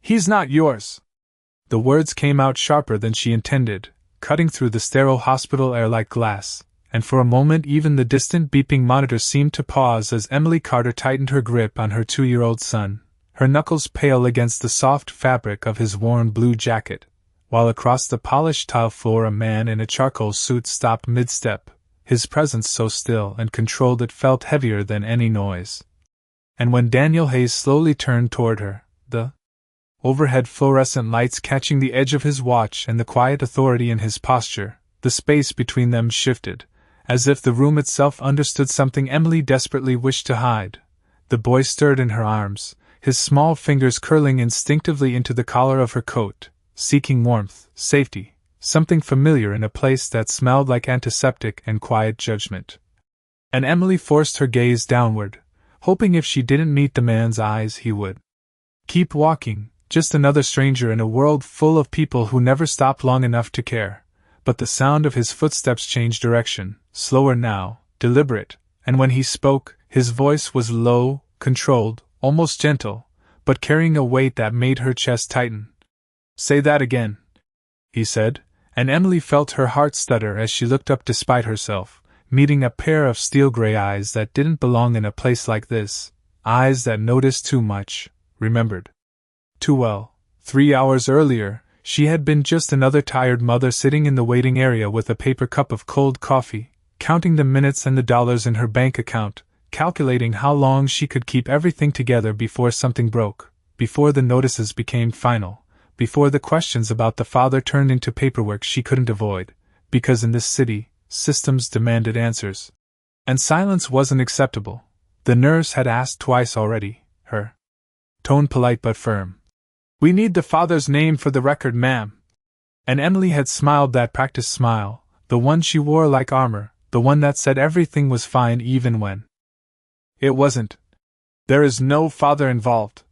He's not yours. The words came out sharper than she intended, cutting through the sterile hospital air like glass, and for a moment even the distant beeping monitor seemed to pause as Emily Carter tightened her grip on her 2-year-old son, her knuckles pale against the soft fabric of his worn blue jacket, while across the polished tile floor a man in a charcoal suit stopped mid-step, his presence so still and controlled it felt heavier than any noise. And when Daniel Hayes slowly turned toward her, the overhead fluorescent lights catching the edge of his watch and the quiet authority in his posture, the space between them shifted, as if the room itself understood something Emily desperately wished to hide. The boy stirred in her arms, his small fingers curling instinctively into the collar of her coat, seeking warmth, safety, something familiar in a place that smelled like antiseptic and quiet judgment. And Emily forced her gaze downward, hoping if she didn't meet the man's eyes he would keep walking, just another stranger in a world full of people who never stopped long enough to care. But the sound of his footsteps changed direction, slower now, deliberate, and when he spoke, his voice was low, controlled, almost gentle, but carrying a weight that made her chest tighten. "Say that again," he said, and Emily felt her heart stutter as she looked up despite herself, meeting a pair of steel-gray eyes that didn't belong in a place like this, eyes that noticed too much, remembered too well. 3 hours earlier, she had been just another tired mother sitting in the waiting area with a paper cup of cold coffee, counting the minutes and the dollars in her bank account, calculating how long she could keep everything together before something broke, before the notices became final, before the questions about the father turned into paperwork she couldn't avoid, because in this city, systems demanded answers. And silence wasn't acceptable. The nurse had asked twice already, her tone polite but firm. "We need the father's name for the record, ma'am." And Emily had smiled that practiced smile, the one she wore like armor, the one that said everything was fine even when it wasn't. "There is no father involved,"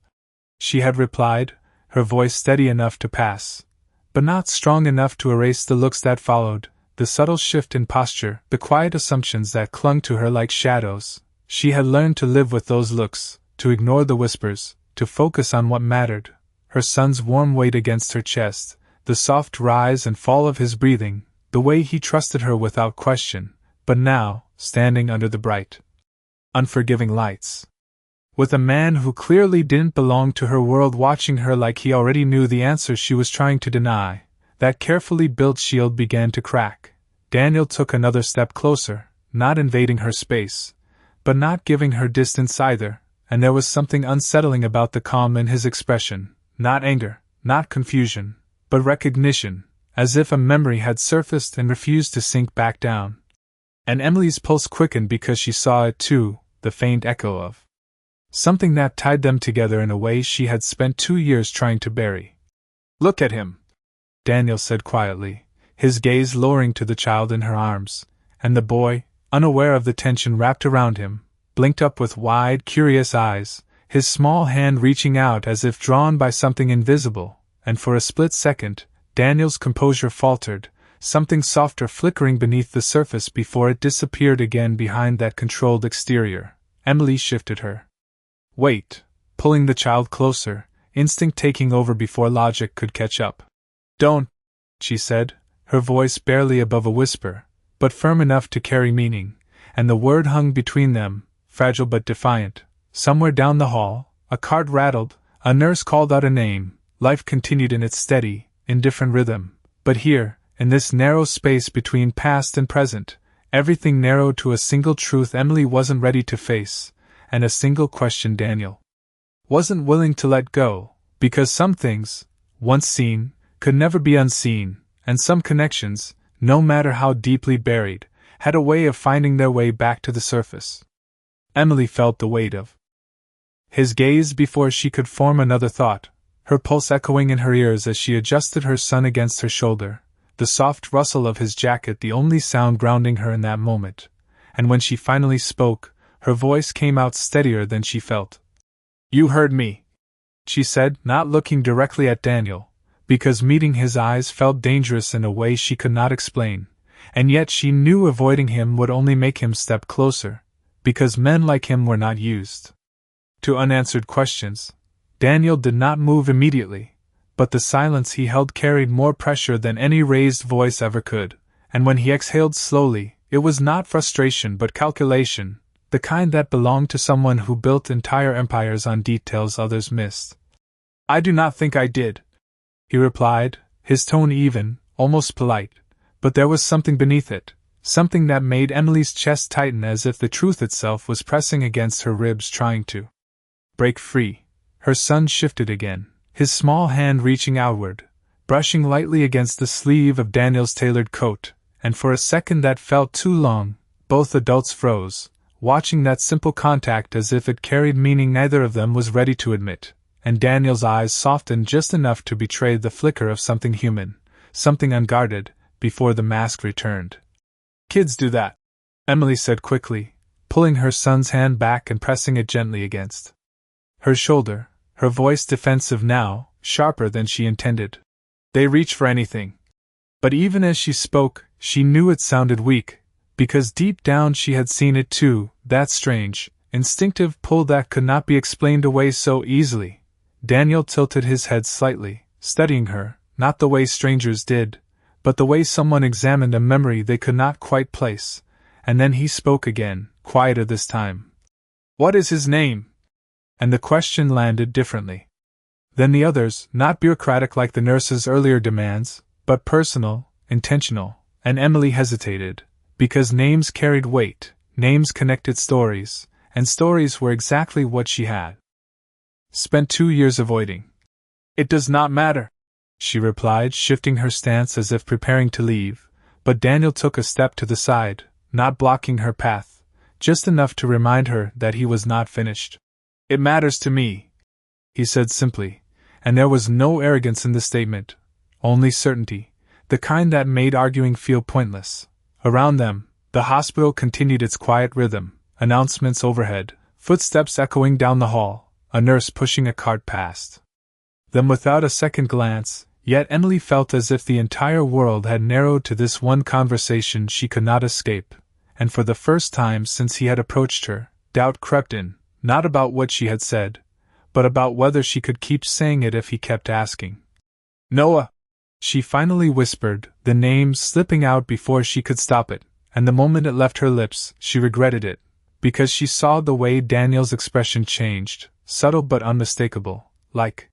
she had replied, her voice steady enough to pass, but not strong enough to erase the looks that followed, the subtle shift in posture, the quiet assumptions that clung to her like shadows. She had learned to live with those looks, to ignore the whispers, to focus on what mattered. Her son's warm weight against her chest, the soft rise and fall of his breathing, the way he trusted her without question, but now, standing under the bright, unforgiving lights, with a man who clearly didn't belong to her world watching her like he already knew the answer she was trying to deny, that carefully built shield began to crack. Daniel took another step closer, not invading her space, but not giving her distance either, and there was something unsettling about the calm in his expression. Not anger, not confusion, but recognition, as if a memory had surfaced and refused to sink back down. And Emily's pulse quickened because she saw it too, the faint echo of something that tied them together in a way she had spent 2 years trying to bury. "Look at him," Daniel said quietly, his gaze lowering to the child in her arms, and the boy, unaware of the tension wrapped around him, blinked up with wide, curious eyes, his small hand reaching out as if drawn by something invisible, and for a split second, Daniel's composure faltered, something softer flickering beneath the surface before it disappeared again behind that controlled exterior. Emily shifted her weight, pulling the child closer, instinct taking over before logic could catch up. "Don't," she said, her voice barely above a whisper, but firm enough to carry meaning, and the word hung between them, fragile but defiant. Somewhere down the hall, a cart rattled, a nurse called out a name, life continued in its steady, indifferent rhythm, but here, in this narrow space between past and present, everything narrowed to a single truth Emily wasn't ready to face, and a single question Daniel wasn't willing to let go, because some things, once seen, could never be unseen, and some connections, no matter how deeply buried, had a way of finding their way back to the surface. Emily felt the weight of his gaze before she could form another thought, her pulse echoing in her ears as she adjusted her son against her shoulder, the soft rustle of his jacket the only sound grounding her in that moment, and when she finally spoke, her voice came out steadier than she felt. "You heard me," she said, not looking directly at Daniel, because meeting his eyes felt dangerous in a way she could not explain, and yet she knew avoiding him would only make him step closer, because men like him were not used to unanswered questions. Daniel did not move immediately, but the silence he held carried more pressure than any raised voice ever could, and when he exhaled slowly, it was not frustration but calculation, the kind that belonged to someone who built entire empires on details others missed. "I do not think I did," he replied, his tone even, almost polite, but there was something beneath it, something that made Emily's chest tighten as if the truth itself was pressing against her ribs trying to break free. Her son shifted again, his small hand reaching outward, brushing lightly against the sleeve of Daniel's tailored coat, and for a second that felt too long, both adults froze, watching that simple contact as if it carried meaning neither of them was ready to admit, and Daniel's eyes softened just enough to betray the flicker of something human, something unguarded, before the mask returned. "Kids do that," Emily said quickly, pulling her son's hand back and pressing it gently against her shoulder, her voice defensive now, sharper than she intended. "They reach for anything." But even as she spoke, she knew it sounded weak, because deep down she had seen it too, that strange, instinctive pull that could not be explained away so easily. Daniel tilted his head slightly, studying her, not the way strangers did, but the way someone examined a memory they could not quite place, and then he spoke again, quieter this time. "What is his name?" And the question landed differently than the others, not bureaucratic like the nurse's earlier demands, but personal, intentional, and Emily hesitated, because names carried weight, names connected stories, and stories were exactly what she had spent 2 years avoiding. "It does not matter," she replied, shifting her stance as if preparing to leave, but Daniel took a step to the side, not blocking her path, just enough to remind her that he was not finished. "It matters to me," he said simply, and there was no arrogance in the statement, only certainty, the kind that made arguing feel pointless. Around them, the hospital continued its quiet rhythm, announcements overhead, footsteps echoing down the hall, a nurse pushing a cart past them without a second glance, yet Emily felt as if the entire world had narrowed to this one conversation she could not escape, and for the first time since he had approached her, doubt crept in, not about what she had said, but about whether she could keep saying it if he kept asking. "Noah," she finally whispered, the name slipping out before she could stop it, and the moment it left her lips, she regretted it, because she saw the way Daniel's expression changed, subtle but unmistakable, like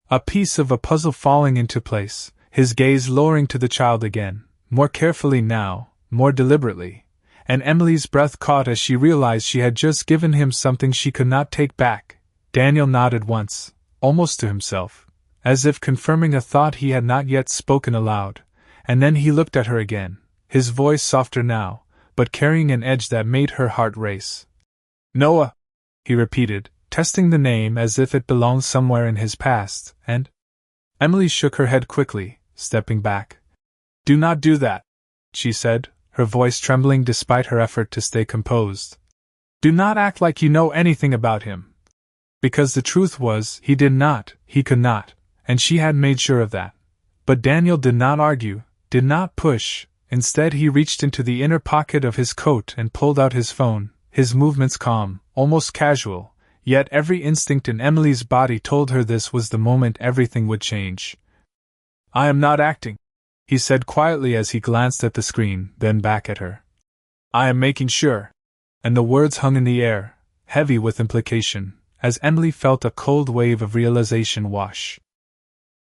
a piece of a puzzle falling into place, his gaze lowering to the child again, more carefully now, more deliberately, and Emily's breath caught as she realized she had just given him something she could not take back. Daniel nodded once, almost to himself, as if confirming a thought he had not yet spoken aloud, and then he looked at her again, his voice softer now, but carrying an edge that made her heart race. "Noah," he repeated, testing the name as if it belonged somewhere in his past, and Emily shook her head quickly, stepping back. "Do not do that," she said, her voice trembling despite her effort to stay composed. "Do not act like you know anything about him." Because the truth was, he did not, he could not, and she had made sure of that. But Daniel did not argue, did not push, instead he reached into the inner pocket of his coat and pulled out his phone, his movements calm, almost casual, yet every instinct in Emily's body told her this was the moment everything would change. "I am not acting," he said quietly as he glanced at the screen, then back at her. "I am making sure." And the words hung in the air, heavy with implication, as Emily felt a cold wave of realization wash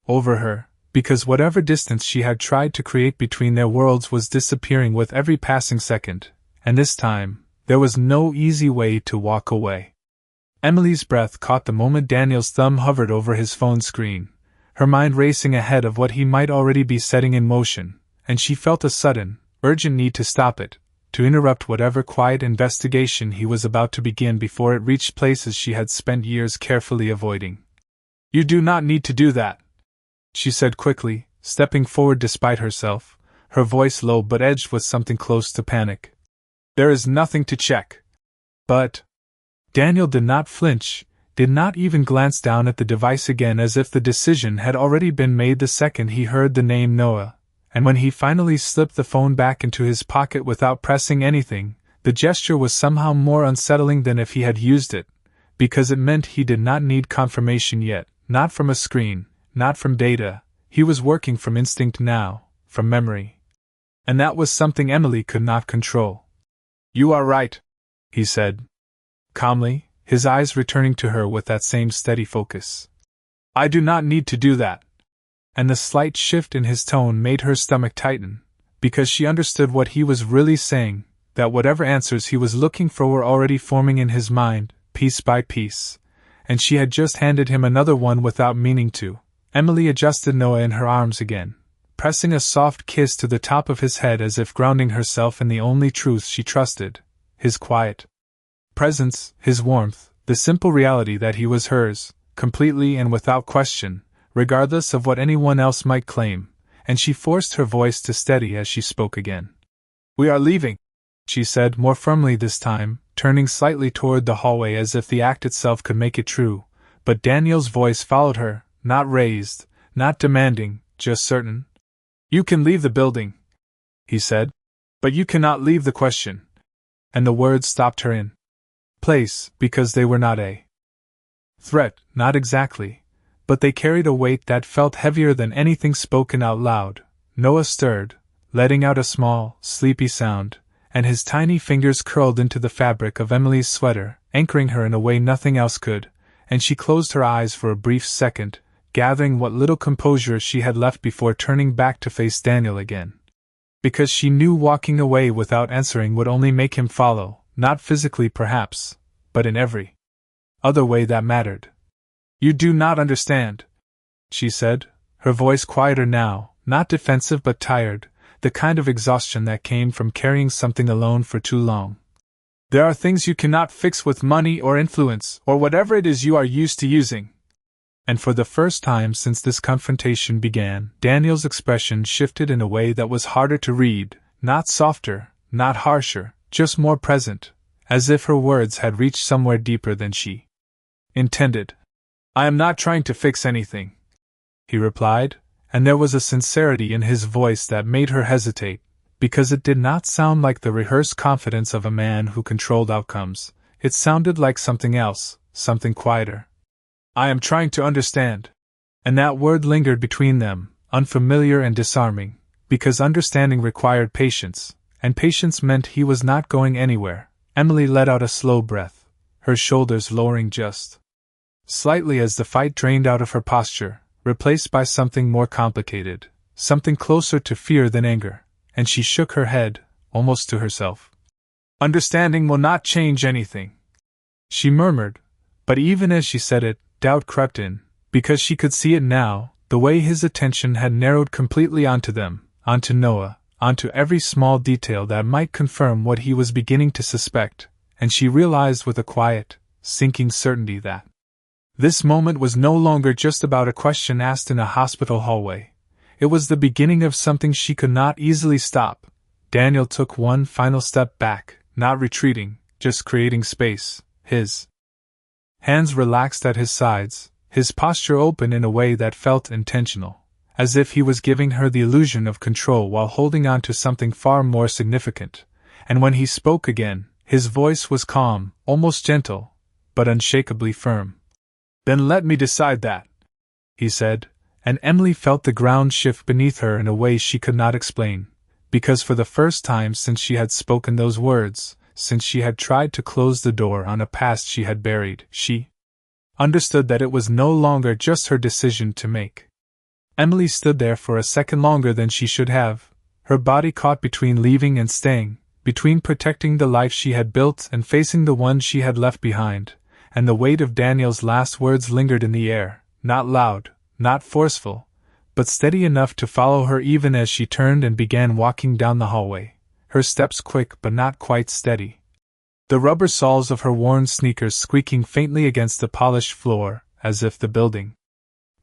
over her, because whatever distance she had tried to create between their worlds was disappearing with every passing second, and this time, there was no easy way to walk away. Emily's breath caught the moment Daniel's thumb hovered over his phone screen, her mind racing ahead of what he might already be setting in motion, and she felt a sudden, urgent need to stop it, to interrupt whatever quiet investigation he was about to begin before it reached places she had spent years carefully avoiding. "You do not need to do that," she said quickly, stepping forward despite herself, her voice low but edged with something close to panic. "There is nothing to check." "But..." Daniel did not flinch, did not even glance down at the device again as if the decision had already been made the second he heard the name Noah, and when he finally slipped the phone back into his pocket without pressing anything, the gesture was somehow more unsettling than if he had used it, because it meant he did not need confirmation yet, not from a screen, not from data. He was working from instinct now, from memory. And that was something Emily could not control. "You are right," he said, calmly, his eyes returning to her with that same steady focus. "I do not need to do that." And the slight shift in his tone made her stomach tighten, because she understood what he was really saying, that whatever answers he was looking for were already forming in his mind, piece by piece, and she had just handed him another one without meaning to. Emily adjusted Noah in her arms again, pressing a soft kiss to the top of his head as if grounding herself in the only truth she trusted, his quiet presence, his warmth, the simple reality that he was hers, completely and without question, regardless of what anyone else might claim, and she forced her voice to steady as she spoke again. "We are leaving," she said more firmly this time, turning slightly toward the hallway as if the act itself could make it true, but Daniel's voice followed her, not raised, not demanding, just certain. "You can leave the building," he said, "but you cannot leave the question." And the words stopped her in place, because they were not a threat, not exactly, but they carried a weight that felt heavier than anything spoken out loud. Noah stirred, letting out a small, sleepy sound, and his tiny fingers curled into the fabric of Emily's sweater, anchoring her in a way nothing else could, and she closed her eyes for a brief second, gathering what little composure she had left before turning back to face Daniel again. Because she knew walking away without answering would only make him follow, not physically perhaps, but in every other way that mattered. "You do not understand," she said, her voice quieter now, not defensive but tired, the kind of exhaustion that came from carrying something alone for too long. "There are things you cannot fix with money or influence or whatever it is you are used to using." And for the first time since this confrontation began, Daniel's expression shifted in a way that was harder to read, not softer, not harsher, just more present, as if her words had reached somewhere deeper than she intended. "I am not trying to fix anything," he replied, and there was a sincerity in his voice that made her hesitate, because it did not sound like the rehearsed confidence of a man who controlled outcomes. It sounded like something else, something quieter. "I am trying to understand." And that word lingered between them, unfamiliar and disarming, because understanding required patience, and patience meant he was not going anywhere. Emily let out a slow breath, her shoulders lowering just slightly as the fight drained out of her posture, replaced by something more complicated, something closer to fear than anger, and she shook her head, almost to herself. "Understanding will not change anything," she murmured, but even as she said it, doubt crept in, because she could see it now, the way his attention had narrowed completely onto them, onto Noah, onto every small detail that might confirm what he was beginning to suspect, and she realized with a quiet, sinking certainty that this moment was no longer just about a question asked in a hospital hallway. It was the beginning of something she could not easily stop. Daniel took one final step back, not retreating, just creating space, his hands relaxed at his sides, his posture open in a way that felt intentional, as if he was giving her the illusion of control while holding on to something far more significant. And when he spoke again, his voice was calm, almost gentle, but unshakably firm. "Then let me decide that," he said, and Emily felt the ground shift beneath her in a way she could not explain, because for the first time since she had spoken those words, since she had tried to close the door on a past she had buried, she understood that it was no longer just her decision to make. Emily stood there for a second longer than she should have, her body caught between leaving and staying, between protecting the life she had built and facing the one she had left behind, and the weight of Daniel's last words lingered in the air, not loud, not forceful, but steady enough to follow her even as she turned and began walking down the hallway, her steps quick but not quite steady, the rubber soles of her worn sneakers squeaking faintly against the polished floor, as if the building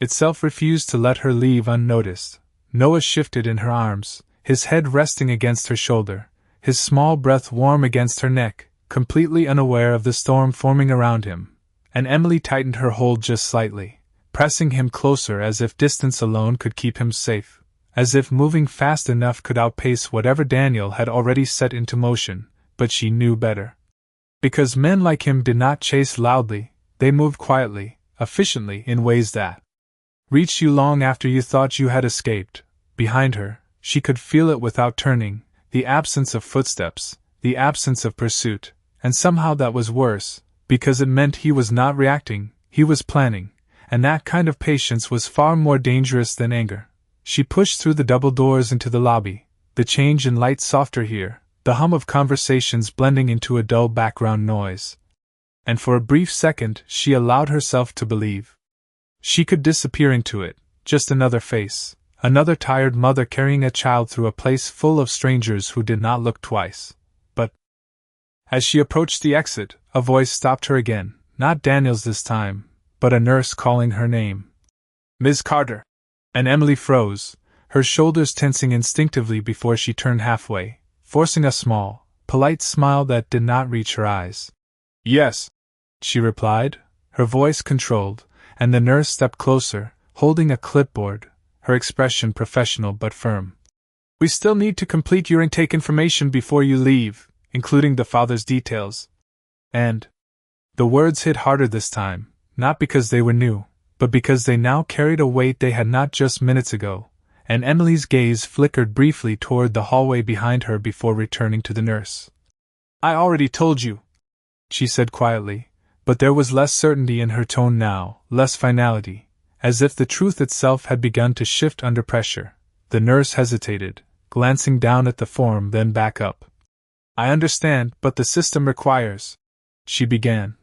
itself refused to let her leave unnoticed. Noah shifted in her arms, his head resting against her shoulder, his small breath warm against her neck, completely unaware of the storm forming around him, and Emily tightened her hold just slightly, pressing him closer as if distance alone could keep him safe, as if moving fast enough could outpace whatever Daniel had already set into motion, but she knew better. Because men like him did not chase loudly, They moved quietly, efficiently, in ways that reached you long after you thought you had escaped. Behind her, she could feel it without turning, the absence of footsteps, the absence of pursuit, and somehow that was worse, because it meant he was not reacting, he was planning, and that kind of patience was far more dangerous than anger. She pushed through the double doors into the lobby, the change in light softer here, the hum of conversations blending into a dull background noise. And for a brief second she allowed herself to believe she could disappear into it, just another face, another tired mother carrying a child through a place full of strangers who did not look twice. But as she approached the exit, a voice stopped her again, not Daniel's this time, but a nurse calling her name. "Ms. Carter!" And Emily froze, her shoulders tensing instinctively before she turned halfway, forcing a small, polite smile that did not reach her eyes. "Yes," she replied, her voice controlled, and the nurse stepped closer, holding a clipboard, her expression professional but firm. "We still need to complete your intake information before you leave, including the father's details." And the words hit harder this time, not because they were new, but because they now carried a weight they had not just minutes ago, and Emily's gaze flickered briefly toward the hallway behind her before returning to the nurse. "I already told you," she said quietly, but there was less certainty in her tone now, less finality, as if the truth itself had begun to shift under pressure. The nurse hesitated, glancing down at the form, then back up. "I understand, but the system requires," she began.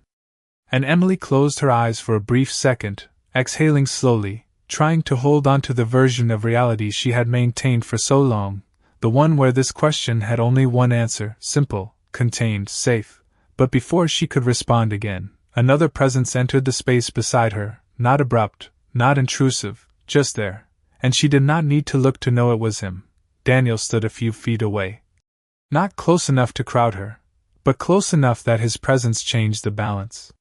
And Emily closed her eyes for a brief second, exhaling slowly, trying to hold on to the version of reality she had maintained for so long, the one where this question had only one answer, simple, contained, safe. But before she could respond again, another presence entered the space beside her, not abrupt, not intrusive, just there, and she did not need to look to know it was him. Daniel stood a few feet away. Not close enough to crowd her, but close enough that his presence changed the balance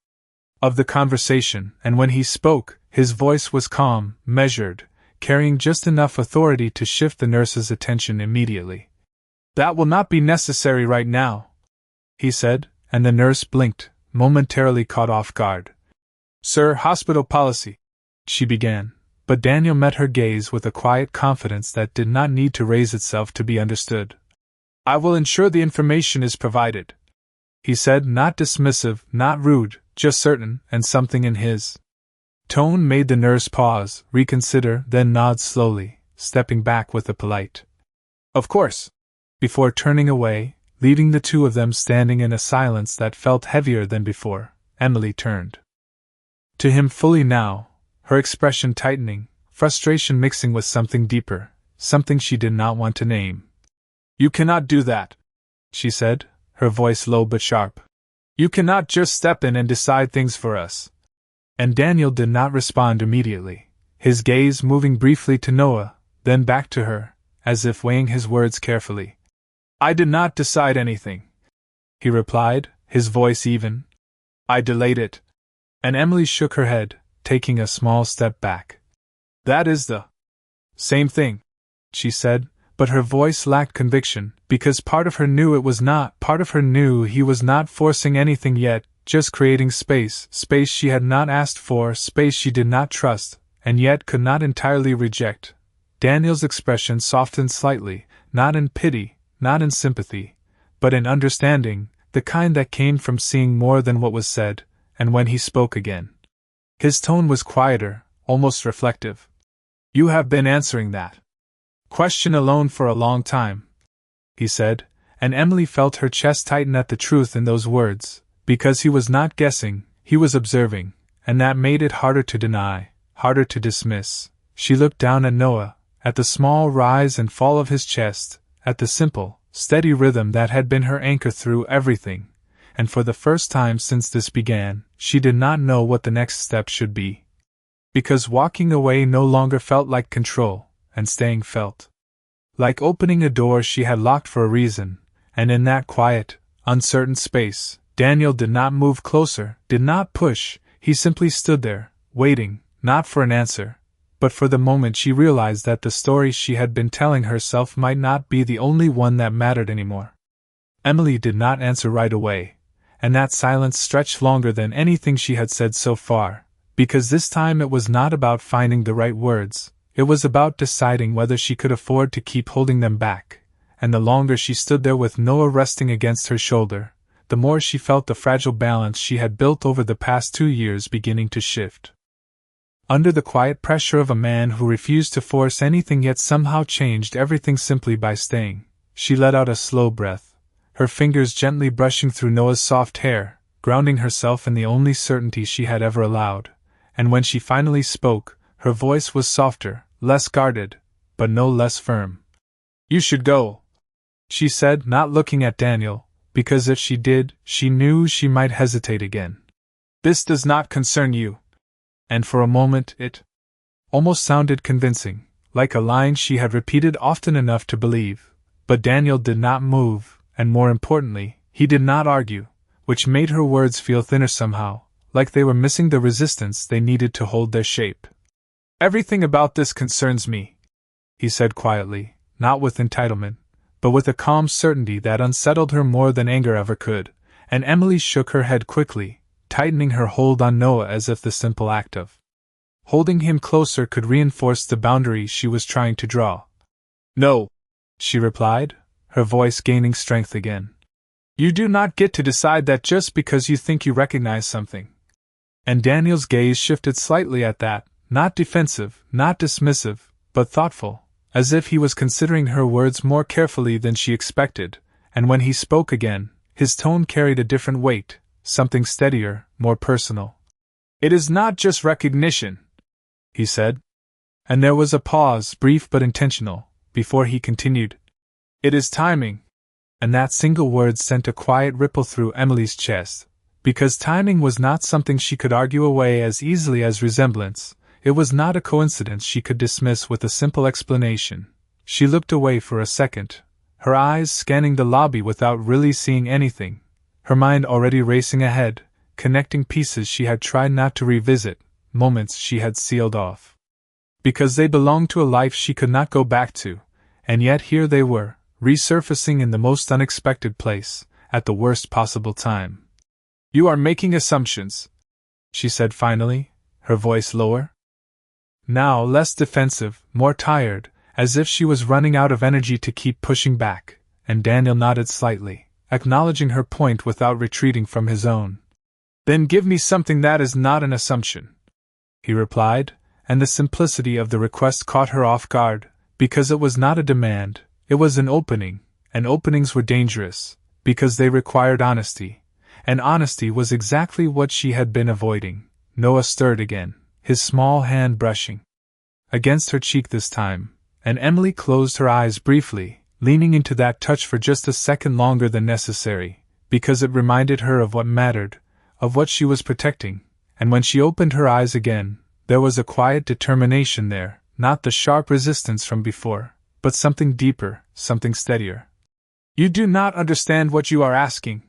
of the conversation, and when he spoke, his voice was calm, measured, carrying just enough authority to shift the nurse's attention immediately. "That will not be necessary right now," he said, and the nurse blinked, momentarily caught off guard. "Sir, hospital policy," she began, but Daniel met her gaze with a quiet confidence that did not need to raise itself to be understood. "I will ensure the information is provided," he said, not dismissive, not rude, just certain, and something in his tone made the nurse pause, reconsider, then nod slowly, stepping back with a polite "Of course," before turning away, leaving the two of them standing in a silence that felt heavier than before. Emily turned to him fully now, her expression tightening, frustration mixing with something deeper, something she did not want to name. "You cannot do that," she said, her voice low but sharp. "You cannot just step in and decide things for us." And Daniel did not respond immediately, his gaze moving briefly to Noah, then back to her, as if weighing his words carefully. "I did not decide anything," he replied, his voice even. "I delayed it." And Emily shook her head, taking a small step back. "That is the same thing," she said, but her voice lacked conviction, because part of her knew it was not, part of her knew he was not forcing anything yet, just creating space, space she had not asked for, space she did not trust, and yet could not entirely reject. Daniel's expression softened slightly, not in pity, not in sympathy, but in understanding, the kind that came from seeing more than what was said, and when he spoke again, his tone was quieter, almost reflective. "You have been answering that question alone for a long time," he said, and Emily felt her chest tighten at the truth in those words, because he was not guessing, he was observing, and that made it harder to deny, harder to dismiss. She looked down at Noah, at the small rise and fall of his chest, at the simple, steady rhythm that had been her anchor through everything, and for the first time since this began, she did not know what the next step should be. Because walking away no longer felt like control, and staying felt like opening a door she had locked for a reason, and in that quiet, uncertain space, Daniel did not move closer, did not push, he simply stood there, waiting, not for an answer, but for the moment she realized that the story she had been telling herself might not be the only one that mattered anymore. Emily did not answer right away, and that silence stretched longer than anything she had said so far, because this time it was not about finding the right words, it was about deciding whether she could afford to keep holding them back, and the longer she stood there with Noah resting against her shoulder, the more she felt the fragile balance she had built over the past 2 years beginning to shift. Under the quiet pressure of a man who refused to force anything yet somehow changed everything simply by staying, she let out a slow breath, her fingers gently brushing through Noah's soft hair, grounding herself in the only certainty she had ever allowed, and when she finally spoke, her voice was softer, less guarded, but no less firm. "You should go," she said, not looking at Daniel, because if she did, she knew she might hesitate again. "This does not concern you." And for a moment it almost sounded convincing, like a line she had repeated often enough to believe, but Daniel did not move, and more importantly, he did not argue, which made her words feel thinner somehow, like they were missing the resistance they needed to hold their shape. "Everything about this concerns me," he said quietly, not with entitlement, but with a calm certainty that unsettled her more than anger ever could, and Emily shook her head quickly, tightening her hold on Noah as if the simple act of holding him closer could reinforce the boundary she was trying to draw. "No," she replied, her voice gaining strength again. "You do not get to decide that just because you think you recognize something." And Daniel's gaze shifted slightly at that, not defensive, not dismissive, but thoughtful, as if he was considering her words more carefully than she expected, and when he spoke again, his tone carried a different weight, something steadier, more personal. "It is not just recognition," he said. And there was a pause, brief but intentional, before he continued. "It is timing." And that single word sent a quiet ripple through Emily's chest, because timing was not something she could argue away as easily as resemblance. It was not a coincidence she could dismiss with a simple explanation. She looked away for a second, her eyes scanning the lobby without really seeing anything, her mind already racing ahead, connecting pieces she had tried not to revisit, moments she had sealed off. Because they belonged to a life she could not go back to, and yet here they were, resurfacing in the most unexpected place, at the worst possible time. "You are making assumptions," she said finally, her voice lower. Now less defensive, more tired, as if she was running out of energy to keep pushing back, and Daniel nodded slightly, acknowledging her point without retreating from his own. "Then give me something that is not an assumption," he replied, and the simplicity of the request caught her off guard, because it was not a demand, it was an opening, and openings were dangerous, because they required honesty, and honesty was exactly what she had been avoiding. Noah stirred again, his small hand brushing against her cheek this time, and Emily closed her eyes briefly, leaning into that touch for just a second longer than necessary, because it reminded her of what mattered, of what she was protecting, and when she opened her eyes again, there was a quiet determination there, not the sharp resistance from before, but something deeper, something steadier. "You do not understand what you are asking,"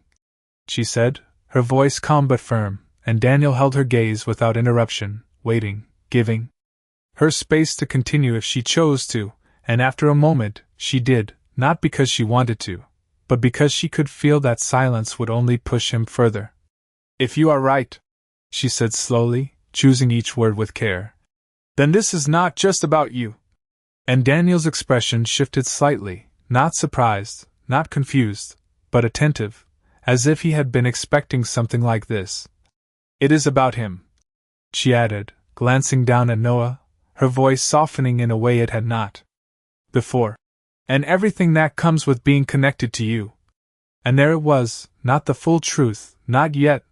she said, her voice calm but firm, and Daniel held her gaze without interruption, waiting, giving her space to continue if she chose to, and after a moment, she did, not because she wanted to, but because she could feel that silence would only push him further. "If you are right," she said slowly, choosing each word with care, "then this is not just about you." And Daniel's expression shifted slightly, not surprised, not confused, but attentive, as if he had been expecting something like this. "It is about him," she added, glancing down at Noah, her voice softening in a way it had not before. "And everything that comes with being connected to you." And there it was, not the full truth, not yet,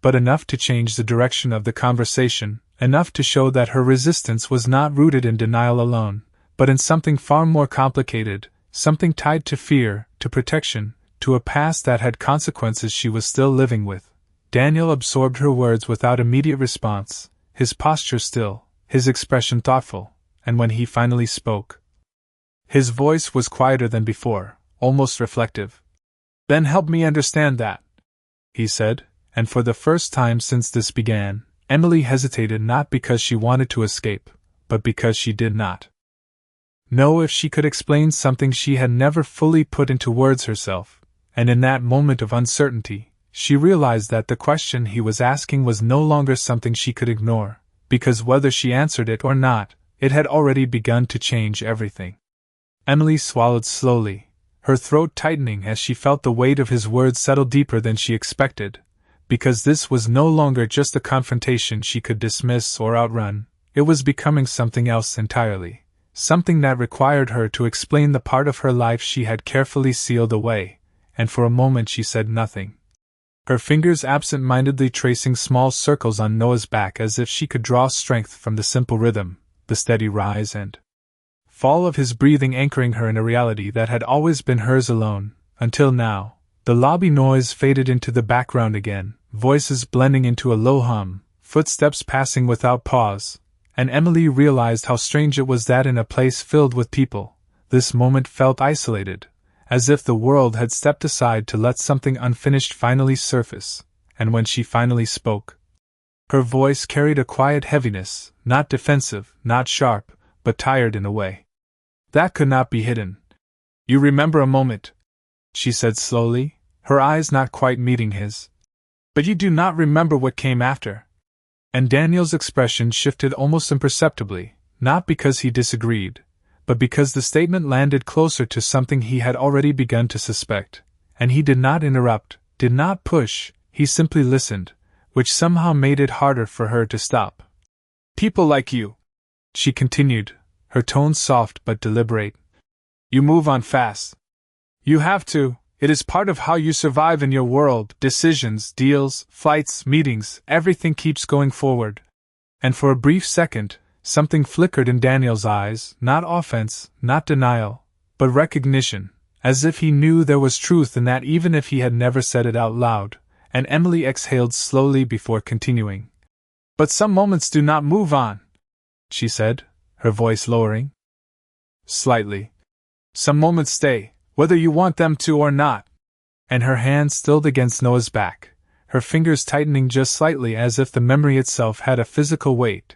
but enough to change the direction of the conversation, enough to show that her resistance was not rooted in denial alone, but in something far more complicated, something tied to fear, to protection, to a past that had consequences she was still living with. Daniel absorbed her words without immediate response, his posture still, his expression thoughtful, and when he finally spoke, his voice was quieter than before, almost reflective. "Then help me understand that," he said, and for the first time since this began, Emily hesitated not because she wanted to escape, but because she did not know if she could explain something she had never fully put into words herself, and in that moment of uncertainty, she realized that the question he was asking was no longer something she could ignore, because whether she answered it or not, it had already begun to change everything. Emily swallowed slowly, her throat tightening as she felt the weight of his words settle deeper than she expected, because this was no longer just a confrontation she could dismiss or outrun, it was becoming something else entirely, something that required her to explain the part of her life she had carefully sealed away, and for a moment she said nothing. Her fingers absent-mindedly tracing small circles on Noah's back as if she could draw strength from the simple rhythm, the steady rise and fall of his breathing anchoring her in a reality that had always been hers alone, until now. The lobby noise faded into the background again, voices blending into a low hum, footsteps passing without pause, and Emily realized how strange it was that in a place filled with people, this moment felt isolated, as if the world had stepped aside to let something unfinished finally surface, and when she finally spoke, her voice carried a quiet heaviness, not defensive, not sharp, but tired in a way that could not be hidden. "You remember a moment," she said slowly, her eyes not quite meeting his. "But you do not remember what came after." And Daniel's expression shifted almost imperceptibly, not because he disagreed, but because the statement landed closer to something he had already begun to suspect, and he did not interrupt, did not push, he simply listened, which somehow made it harder for her to stop. "People like you," she continued, her tone soft but deliberate. "You move on fast. You have to, it is part of how you survive in your world, decisions, deals, flights, meetings, everything keeps going forward." And for a brief second, something flickered in Daniel's eyes, not offense, not denial, but recognition, as if he knew there was truth in that even if he had never said it out loud, and Emily exhaled slowly before continuing. "But some moments do not move on," she said, her voice lowering slightly. "Some moments stay, whether you want them to or not." And her hand stilled against Noah's back, her fingers tightening just slightly as if the memory itself had a physical weight.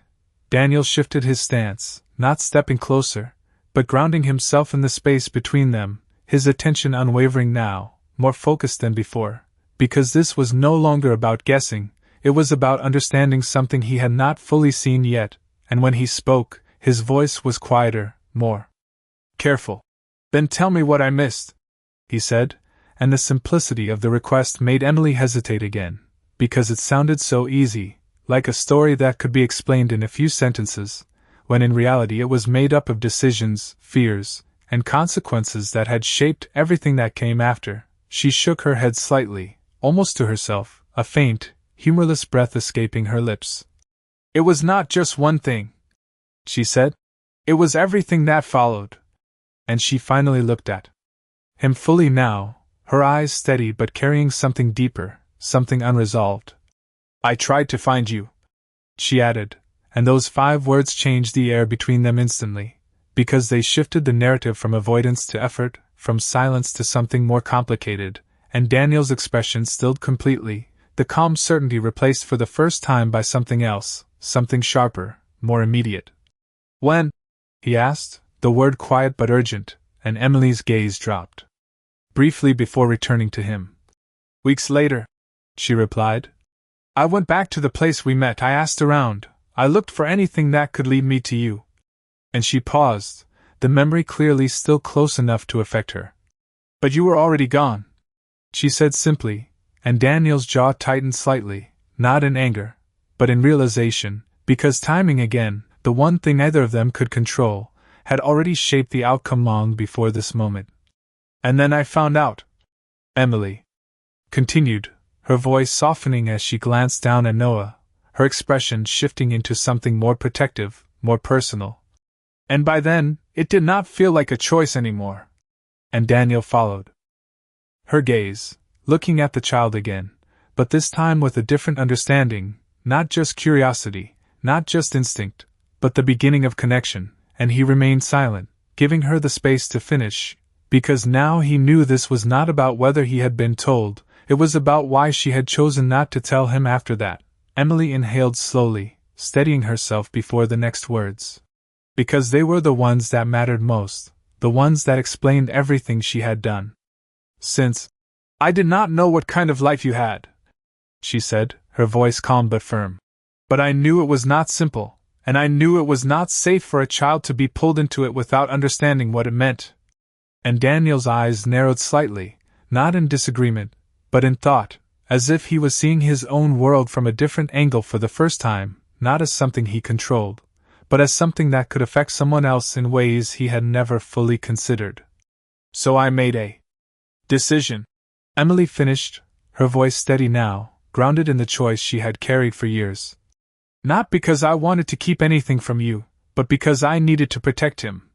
Daniel shifted his stance, not stepping closer, but grounding himself in the space between them, his attention unwavering now, more focused than before, because this was no longer about guessing, it was about understanding something he had not fully seen yet, and when he spoke, his voice was quieter, more careful. "Then tell me what I missed," he said, and the simplicity of the request made Emily hesitate again, because it sounded so easy, like a story that could be explained in a few sentences, when in reality it was made up of decisions, fears, and consequences that had shaped everything that came after. She shook her head slightly, almost to herself, a faint, humorless breath escaping her lips. "It was not just one thing," she said. "It was everything that followed." And she finally looked at him fully now, her eyes steady but carrying something deeper, something unresolved. "I tried to find you," she added, and those 5 words changed the air between them instantly, because they shifted the narrative from avoidance to effort, from silence to something more complicated, and Daniel's expression stilled completely, the calm certainty replaced for the first time by something else, something sharper, more immediate. "When?" he asked, the word quiet but urgent, and Emily's gaze dropped briefly before returning to him. "Weeks later," she replied. "I went back to the place we met. I asked around. I looked for anything that could lead me to you." And she paused, the memory clearly still close enough to affect her. "But you were already gone," she said simply, and Daniel's jaw tightened slightly, not in anger, but in realization, because timing again, the one thing neither of them could control, had already shaped the outcome long before this moment. "And then I found out," Emily continued, her voice softening as she glanced down at Noah, her expression shifting into something more protective, more personal. "And by then, it did not feel like a choice anymore." And Daniel followed her gaze, looking at the child again, but this time with a different understanding, not just curiosity, not just instinct, but the beginning of connection, and he remained silent, giving her the space to finish, because now he knew this was not about whether he had been told, it was about why she had chosen not to tell him after that. Emily inhaled slowly, steadying herself before the next words. Because they were the ones that mattered most, the ones that explained everything she had done since. I did not know what kind of life you had, she said, her voice calm but firm. But I knew it was not simple, and I knew it was not safe for a child to be pulled into it without understanding what it meant. And Daniel's eyes narrowed slightly, not in disagreement, but in thought, as if he was seeing his own world from a different angle for the first time, not as something he controlled, but as something that could affect someone else in ways he had never fully considered. So I made a decision, Emily finished, her voice steady now, grounded in the choice she had carried for years. Not because I wanted to keep anything from you, but because I needed to protect him.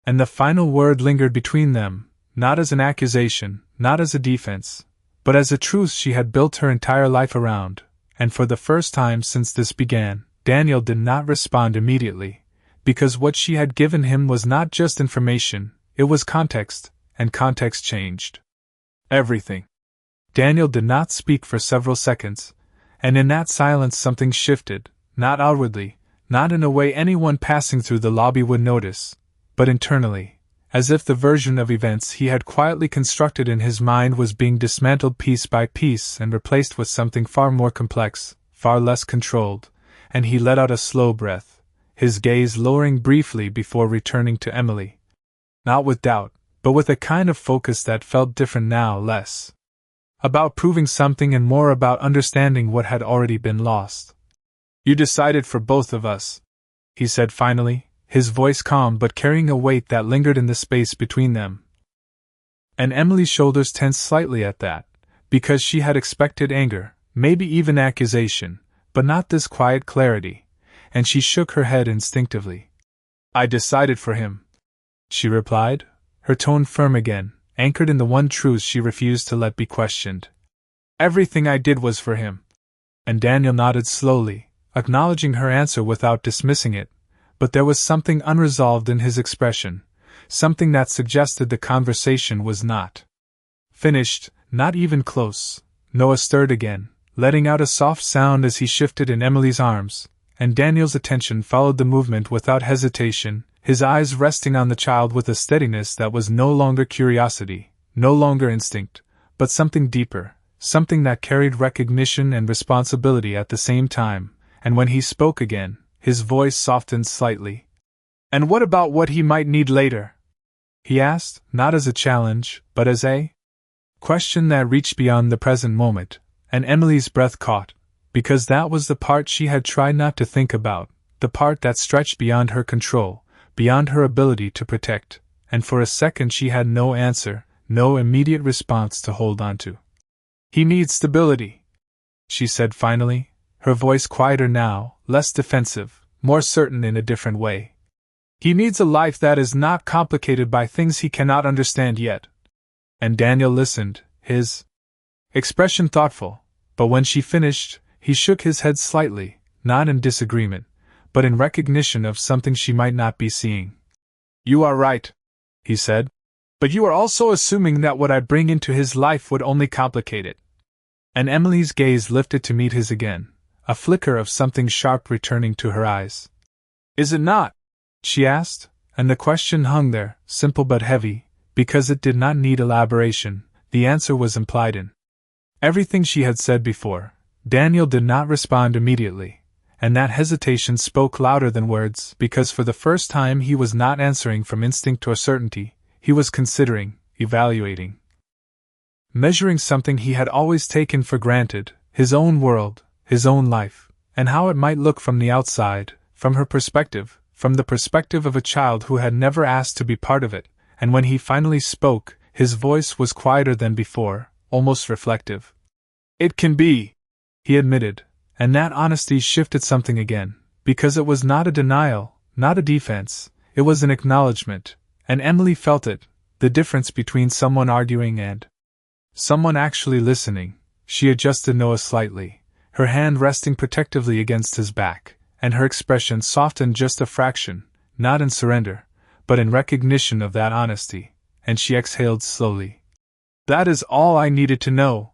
And the final word lingered between them, not as an accusation, not as a defense, but as a truth she had built her entire life around, and for the first time since this began, Daniel did not respond immediately, because what she had given him was not just information, it was context, and context changed everything. Daniel did not speak for several seconds, and in that silence something shifted, not outwardly, not in a way anyone passing through the lobby would notice, but internally, as if the version of events he had quietly constructed in his mind was being dismantled piece by piece and replaced with something far more complex, far less controlled, and he let out a slow breath, his gaze lowering briefly before returning to Emily. Not with doubt, but with a kind of focus that felt different now, less about proving something and more about understanding what had already been lost. You decided for both of us, he said finally, his voice calm but carrying a weight that lingered in the space between them. And Emily's shoulders tensed slightly at that, because she had expected anger, maybe even accusation, but not this quiet clarity, and she shook her head instinctively. I decided for him, she replied, her tone firm again, anchored in the one truth she refused to let be questioned. Everything I did was for him. And Daniel nodded slowly, acknowledging her answer without dismissing it, but there was something unresolved in his expression, something that suggested the conversation was not finished, not even close. Noah stirred again, letting out a soft sound as he shifted in Emily's arms, and Daniel's attention followed the movement without hesitation, his eyes resting on the child with a steadiness that was no longer curiosity, no longer instinct, but something deeper, something that carried recognition and responsibility at the same time, and when he spoke again, his voice softened slightly. And what about what he might need later? He asked, not as a challenge, but as a question that reached beyond the present moment, and Emily's breath caught, because that was the part she had tried not to think about, the part that stretched beyond her control, beyond her ability to protect, and for a second she had no answer, no immediate response to hold on to. He needs stability, she said finally, her voice quieter now, less defensive, more certain in a different way. He needs a life that is not complicated by things he cannot understand yet. And Daniel listened, his expression thoughtful, but when she finished, he shook his head slightly, not in disagreement, but in recognition of something she might not be seeing. You are right, he said, but you are also assuming that what I bring into his life would only complicate it. And Emily's gaze lifted to meet his again, a flicker of something sharp returning to her eyes. Is it not? She asked, and the question hung there, simple but heavy, because it did not need elaboration. The answer was implied in everything she had said before. Daniel did not respond immediately, and that hesitation spoke louder than words, because for the first time he was not answering from instinct or certainty, he was considering, evaluating, measuring something he had always taken for granted, his own world, his own life, and how it might look from the outside, from her perspective, from the perspective of a child who had never asked to be part of it, and when he finally spoke, his voice was quieter than before, almost reflective. It can be, he admitted, and that honesty shifted something again, because it was not a denial, not a defense, it was an acknowledgement, and Emily felt it, the difference between someone arguing and someone actually listening. She adjusted Noah slightly, her hand resting protectively against his back, and her expression softened just a fraction, not in surrender, but in recognition of that honesty, and she exhaled slowly. That is all I needed to know,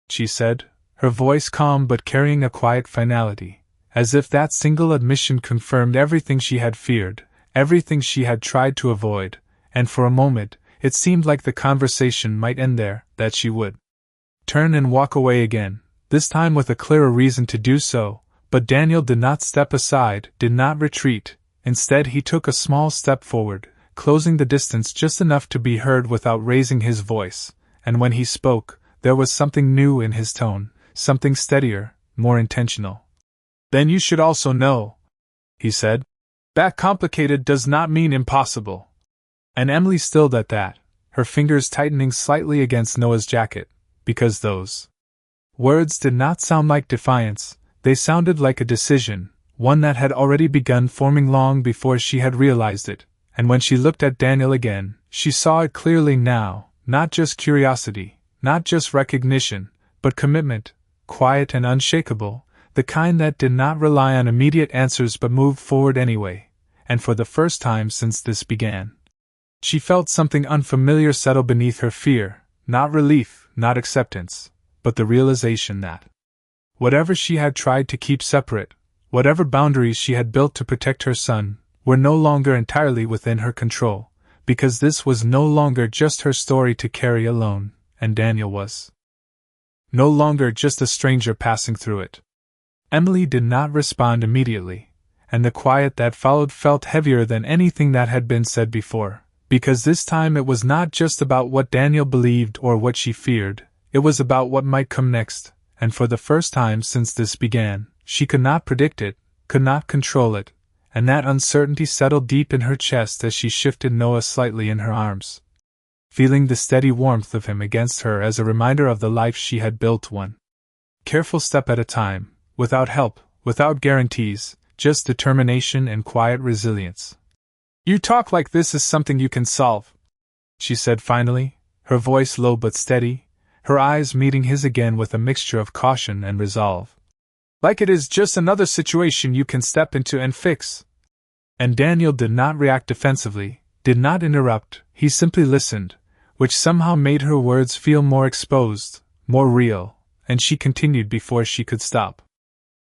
she said, her voice calm but carrying a quiet finality, as if that single admission confirmed everything she had feared, everything she had tried to avoid, and for a moment, it seemed like the conversation might end there, that she would Turn and walk away again, this time with a clearer reason to do so, but Daniel did not step aside, did not retreat. Instead he took a small step forward, closing the distance just enough to be heard without raising his voice, and when he spoke, there was something new in his tone, something steadier, more intentional. Then you should also know, he said, that complicated does not mean impossible. And Emily stilled at that, her fingers tightening slightly against Noah's jacket, because those words did not sound like defiance, they sounded like a decision, one that had already begun forming long before she had realized it, and when she looked at Daniel again, she saw it clearly now, not just curiosity, not just recognition, but commitment, quiet and unshakable, the kind that did not rely on immediate answers but moved forward anyway, and for the first time since this began. She felt something unfamiliar settle beneath her fear, not relief, not acceptance, but the realization that whatever she had tried to keep separate, whatever boundaries she had built to protect her son, were no longer entirely within her control, because this was no longer just her story to carry alone, and Daniel was no longer just a stranger passing through it. Emily did not respond immediately, and the quiet that followed felt heavier than anything that had been said before, because this time it was not just about what Daniel believed or what she feared, it was about what might come next, and for the first time since this began, she could not predict it, could not control it, and that uncertainty settled deep in her chest as she shifted Noah slightly in her arms, feeling the steady warmth of him against her as a reminder of the life she had built, one careful step at a time, without help, without guarantees, just determination and quiet resilience. You talk like this is something you can solve, she said finally, her voice low but steady, her eyes meeting his again with a mixture of caution and resolve. Like it is just another situation you can step into and fix. And Daniel did not react defensively, did not interrupt, he simply listened, which somehow made her words feel more exposed, more real, and she continued before she could stop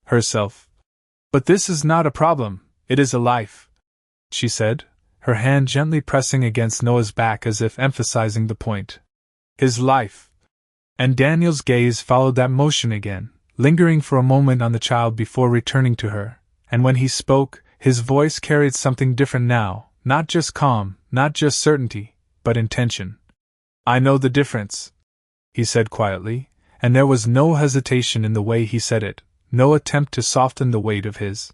herself. But this is not a problem, it is a life, she said, her hand gently pressing against Noah's back as if emphasizing the point. His life. And Daniel's gaze followed that motion again, lingering for a moment on the child before returning to her, and when he spoke, his voice carried something different now, not just calm, not just certainty, but intention. I know the difference, he said quietly, and there was no hesitation in the way he said it, no attempt to soften the weight of his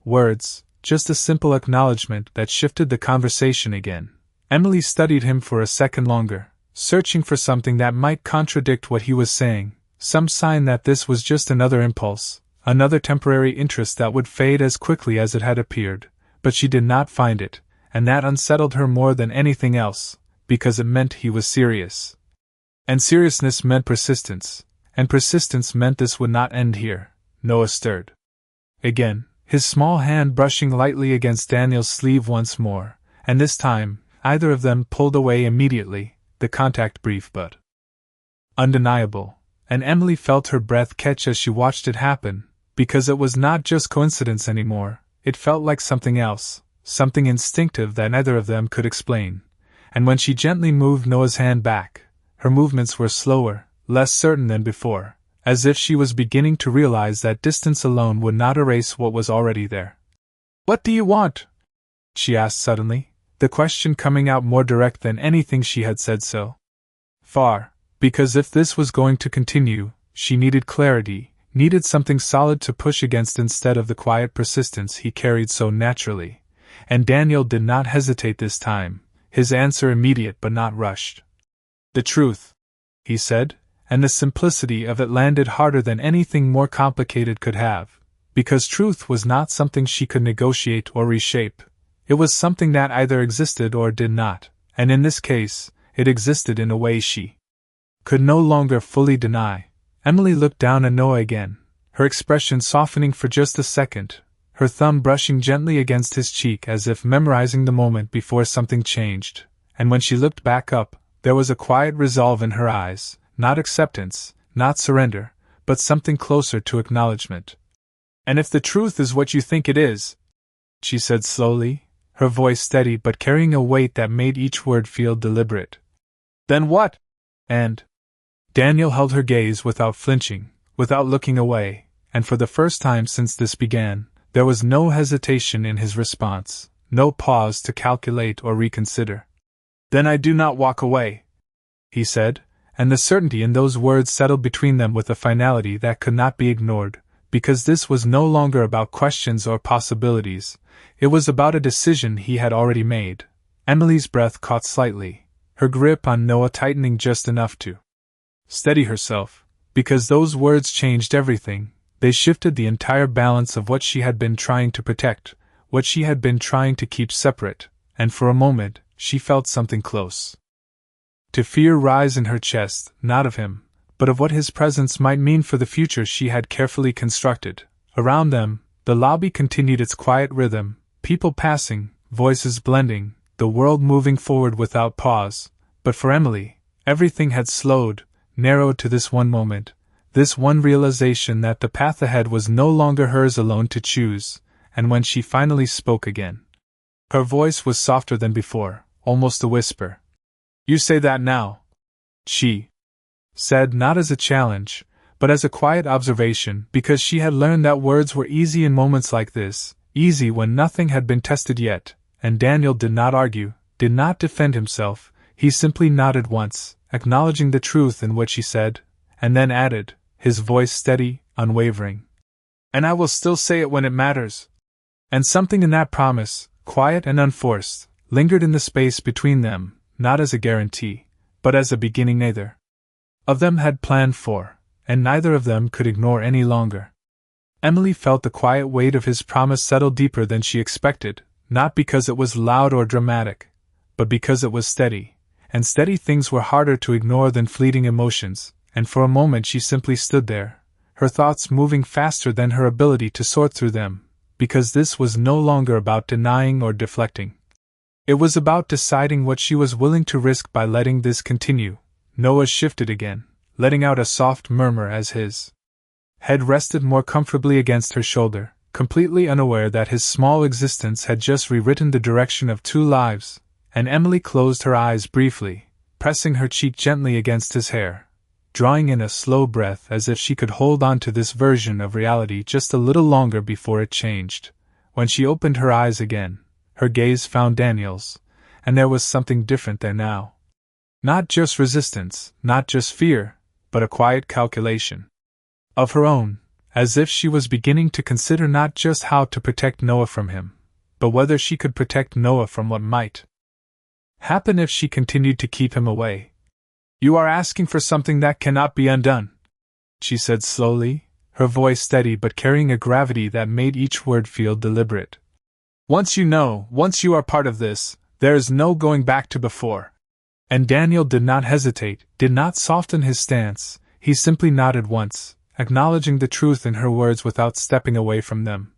words, just a simple acknowledgement that shifted the conversation again. Emily studied him for a second longer, searching for something that might contradict what he was saying, some sign that this was just another impulse, another temporary interest that would fade as quickly as it had appeared, but she did not find it, and that unsettled her more than anything else, because it meant he was serious. And seriousness meant persistence, and persistence meant this would not end here. Noah stirred again, his small hand brushing lightly against Daniel's sleeve once more, and this time, either of them pulled away immediately, the contact brief but undeniable, and Emily felt her breath catch as she watched it happen, because it was not just coincidence anymore, it felt like something else, something instinctive that neither of them could explain, and when she gently moved Noah's hand back, her movements were slower, less certain than before, as if she was beginning to realize that distance alone would not erase what was already there. What do you want? She asked suddenly, the question coming out more direct than anything she had said so far, because if this was going to continue, she needed clarity, needed something solid to push against instead of the quiet persistence he carried so naturally, and Daniel did not hesitate this time, his answer immediate but not rushed. The truth, he said, and the simplicity of it landed harder than anything more complicated could have, because truth was not something she could negotiate or reshape. It was something that either existed or did not, and in this case, it existed in a way she could no longer fully deny. Emily looked down at Noah again, her expression softening for just a second, her thumb brushing gently against his cheek as if memorizing the moment before something changed, and when she looked back up, there was a quiet resolve in her eyes, not acceptance, not surrender, but something closer to acknowledgement. And if the truth is what you think it is, she said slowly, her voice steady but carrying a weight that made each word feel deliberate, then what? And Daniel held her gaze without flinching, without looking away, and for the first time since this began, there was no hesitation in his response, no pause to calculate or reconsider. "Then I do not walk away," he said, and the certainty in those words settled between them with a finality that could not be ignored, because this was no longer about questions or possibilities, it was about a decision he had already made. Emily's breath caught slightly, her grip on Noah tightening just enough to steady herself, because those words changed everything. They shifted the entire balance of what she had been trying to protect, what she had been trying to keep separate, and for a moment, she felt something close to fear rise in her chest, not of him, but of what his presence might mean for the future she had carefully constructed. Around them, the lobby continued its quiet rhythm, people passing, voices blending, the world moving forward without pause. But for Emily, everything had slowed, narrowed to this one moment, this one realization that the path ahead was no longer hers alone to choose, and when she finally spoke again, her voice was softer than before, almost a whisper. "You say that now?" she said, not as a challenge, but as a quiet observation, because she had learned that words were easy in moments like this, easy when nothing had been tested yet, and Daniel did not argue, did not defend himself, he simply nodded once, acknowledging the truth in what she said, and then added, his voice steady, unwavering. "And I will still say it when it matters." And something in that promise, quiet and unforced, lingered in the space between them, not as a guarantee, but as a beginning neither of them had planned for, and neither of them could ignore any longer. Emily felt the quiet weight of his promise settle deeper than she expected, not because it was loud or dramatic, but because it was steady, and steady things were harder to ignore than fleeting emotions, and for a moment she simply stood there, her thoughts moving faster than her ability to sort through them, because this was no longer about denying or deflecting. It was about deciding what she was willing to risk by letting this continue. Noah shifted again, letting out a soft murmur as his head rested more comfortably against her shoulder, completely unaware that his small existence had just rewritten the direction of two lives, and Emily closed her eyes briefly, pressing her cheek gently against his hair, drawing in a slow breath as if she could hold on to this version of reality just a little longer before it changed. When she opened her eyes again, her gaze found Daniel's, and there was something different there now. Not just resistance, not just fear, but a quiet calculation of her own, as if she was beginning to consider not just how to protect Noah from him, but whether she could protect Noah from what might happen if she continued to keep him away. "You are asking for something that cannot be undone," she said slowly, her voice steady but carrying a gravity that made each word feel deliberate. "Once you know, once you are part of this, there is no going back to before." And Daniel did not hesitate, did not soften his stance, he simply nodded once, acknowledging the truth in her words without stepping away from them.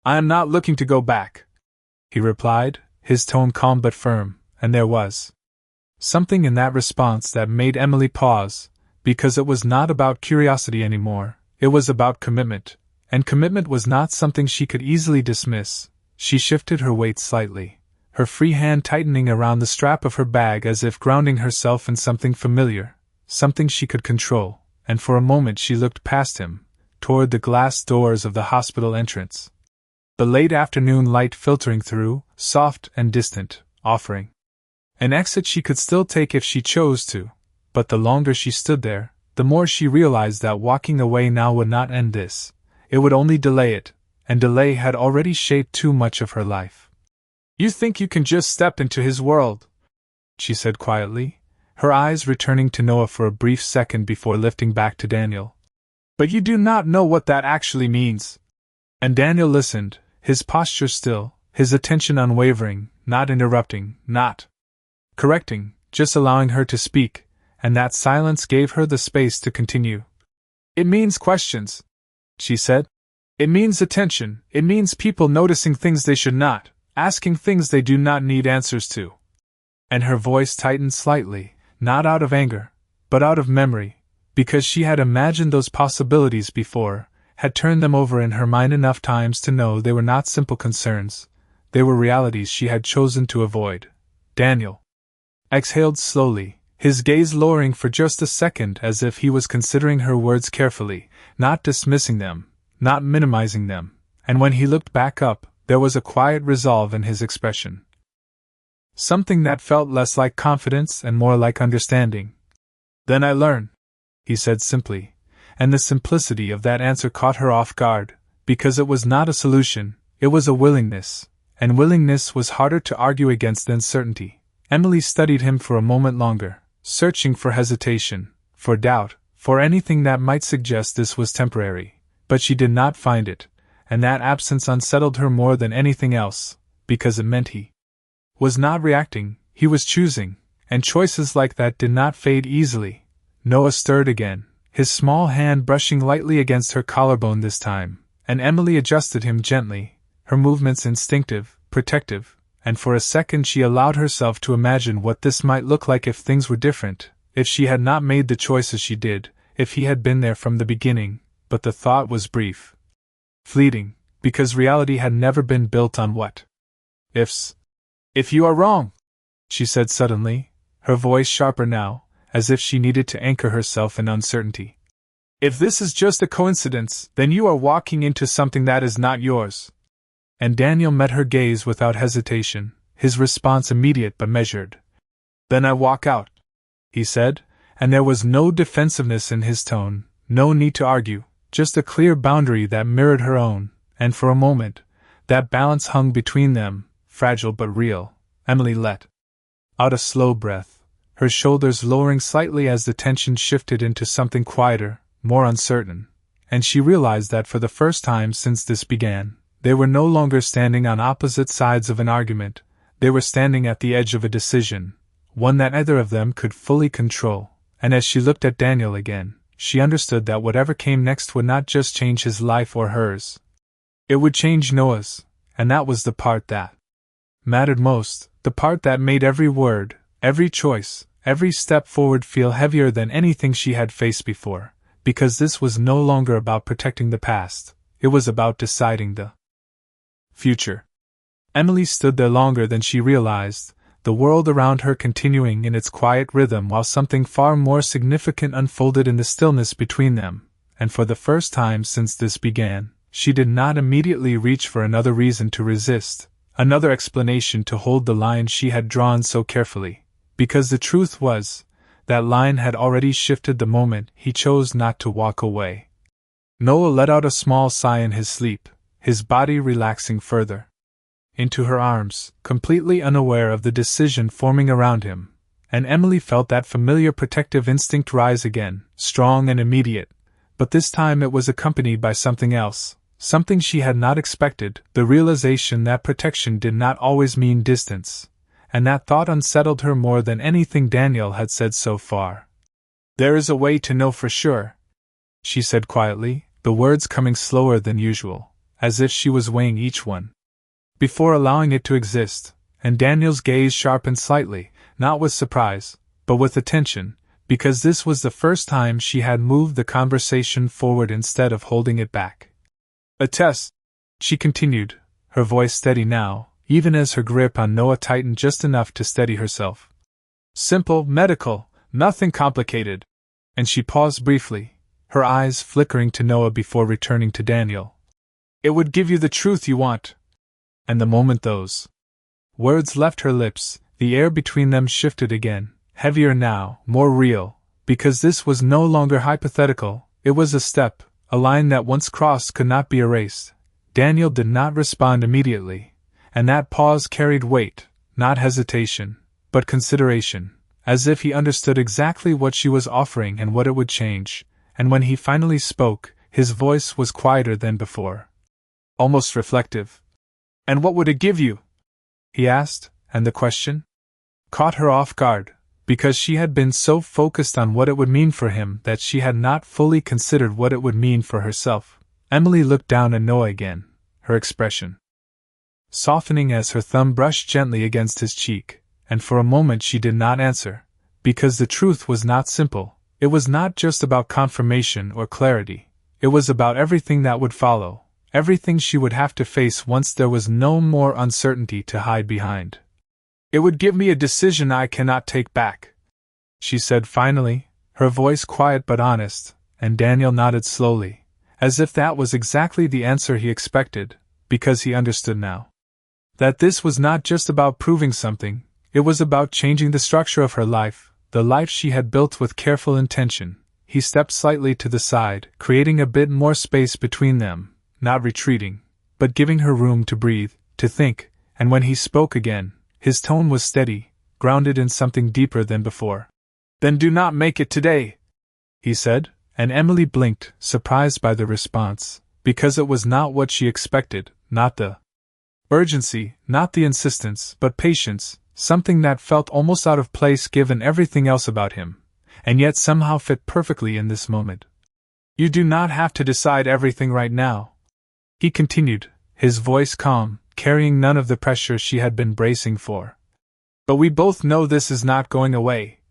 "I am not looking to go back," he replied, his tone calm but firm, and there was something in that response that made Emily pause, because it was not about curiosity anymore, it was about commitment, and commitment was not something she could easily dismiss. She shifted her weight slightly, her free hand tightening around the strap of her bag as if grounding herself in something familiar, something she could control, and for a moment she looked past him, toward the glass doors of the hospital entrance. The late afternoon light filtering through, soft and distant, offering an exit she could still take if she chose to, but the longer she stood there, the more she realized that walking away now would not end this, it would only delay it, and delay had already shaped too much of her life. "You think you can just step into his world," she said quietly, her eyes returning to Noah for a brief second before lifting back to Daniel. "But you do not know what that actually means." And Daniel listened, his posture still, his attention unwavering, not interrupting, not correcting, just allowing her to speak, and that silence gave her the space to continue. "It means questions," she said. "It means attention, it means people noticing things they should not, asking things they do not need answers to." And her voice tightened slightly, not out of anger, but out of memory, because she had imagined those possibilities before, had turned them over in her mind enough times to know they were not simple concerns, they were realities she had chosen to avoid. Daniel exhaled slowly, his gaze lowering for just a second as if he was considering her words carefully, not dismissing them, not minimizing them, and when he looked back up, there was a quiet resolve in his expression. Something that felt less like confidence and more like understanding. "Then I learn," he said simply, and the simplicity of that answer caught her off guard, because it was not a solution, it was a willingness, and willingness was harder to argue against than certainty. Emily studied him for a moment longer, searching for hesitation, for doubt, for anything that might suggest this was temporary, but she did not find it, and that absence unsettled her more than anything else, because it meant he was not reacting, he was choosing, and choices like that did not fade easily. Noah stirred again, his small hand brushing lightly against her collarbone this time, and Emily adjusted him gently, her movements instinctive, protective, and for a second she allowed herself to imagine what this might look like if things were different, if she had not made the choices she did, if he had been there from the beginning, but the thought was brief. Fleeting, because reality had never been built on what ifs. "If you are wrong," she said suddenly, her voice sharper now, as if she needed to anchor herself in uncertainty. "If this is just a coincidence, then you are walking into something that is not yours." And Daniel met her gaze without hesitation, his response immediate but measured. "Then I walk out," he said, and there was no defensiveness in his tone, no need to argue, just a clear boundary that mirrored her own, and for a moment, that balance hung between them, fragile but real. Emily let out a slow breath, her shoulders lowering slightly as the tension shifted into something quieter, more uncertain, and she realized that for the first time since this began, they were no longer standing on opposite sides of an argument, they were standing at the edge of a decision, one that neither of them could fully control, and as she looked at Daniel again, she understood that whatever came next would not just change his life or hers. It would change Noah's, and that was the part that mattered most, the part that made every word, every choice, every step forward feel heavier than anything she had faced before, because this was no longer about protecting the past, it was about deciding the future. Emily stood there longer than she realized, the world around her continuing in its quiet rhythm while something far more significant unfolded in the stillness between them, and for the first time since this began, she did not immediately reach for another reason to resist, another explanation to hold the line she had drawn so carefully, because the truth was, that line had already shifted the moment he chose not to walk away. Noah let out a small sigh in his sleep, his body relaxing further into her arms, completely unaware of the decision forming around him, and Emily felt that familiar protective instinct rise again, strong and immediate, but this time it was accompanied by something else, something she had not expected, the realization that protection did not always mean distance, and that thought unsettled her more than anything Daniel had said so far. "There is a way to know for sure," she said quietly, the words coming slower than usual, as if she was weighing each one before allowing it to exist, and Daniel's gaze sharpened slightly, not with surprise, but with attention, because this was the first time she had moved the conversation forward instead of holding it back. "A test," she continued, her voice steady now, even as her grip on Noah tightened just enough to steady herself. "Simple, medical, nothing complicated." And she paused briefly, her eyes flickering to Noah before returning to Daniel. "It would give you the truth you want." And the moment those words left her lips, the air between them shifted again, heavier now, more real, because this was no longer hypothetical, it was a step, a line that once crossed could not be erased. Daniel did not respond immediately, and that pause carried weight, not hesitation, but consideration, as if he understood exactly what she was offering and what it would change, and when he finally spoke, his voice was quieter than before, almost reflective. "And what would it give you?" he asked, and the question caught her off guard, because she had been so focused on what it would mean for him that she had not fully considered what it would mean for herself. Emily looked down at Noah again, her expression softening as her thumb brushed gently against his cheek, and for a moment she did not answer, because the truth was not simple, it was not just about confirmation or clarity, it was about everything that would follow. Everything she would have to face once there was no more uncertainty to hide behind. "It would give me a decision I cannot take back," she said finally, her voice quiet but honest, and Daniel nodded slowly, as if that was exactly the answer he expected, because he understood now that this was not just about proving something, it was about changing the structure of her life, the life she had built with careful intention. He stepped slightly to the side, creating a bit more space between them, not retreating, but giving her room to breathe, to think, and when he spoke again, his tone was steady, grounded in something deeper than before. "Then do not make it today," he said, and Emily blinked, surprised by the response, because it was not what she expected, not the urgency, not the insistence, but patience, something that felt almost out of place given everything else about him, and yet somehow fit perfectly in this moment. "You do not have to decide everything right now," he continued, his voice calm, carrying none of the pressure she had been bracing for. "But we both know this is not going away."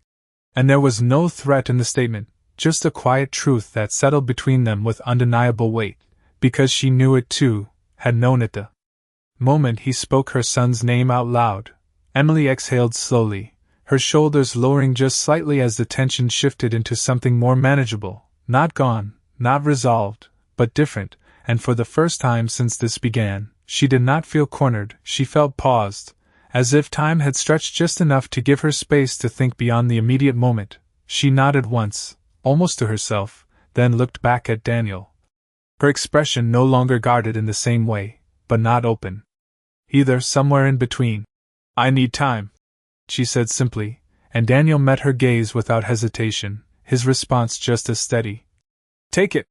And there was no threat in the statement, just a quiet truth that settled between them with undeniable weight, because she knew it too, had known it the moment he spoke her son's name out loud. Emily exhaled slowly, her shoulders lowering just slightly as the tension shifted into something more manageable, not gone, not resolved, but different, and for the first time since this began, she did not feel cornered, she felt paused, as if time had stretched just enough to give her space to think beyond the immediate moment. She nodded once, almost to herself, then looked back at Daniel. Her expression no longer guarded in the same way, but not open. Either somewhere in between. "I need time," she said simply, and Daniel met her gaze without hesitation, his response just as steady. "Take it,"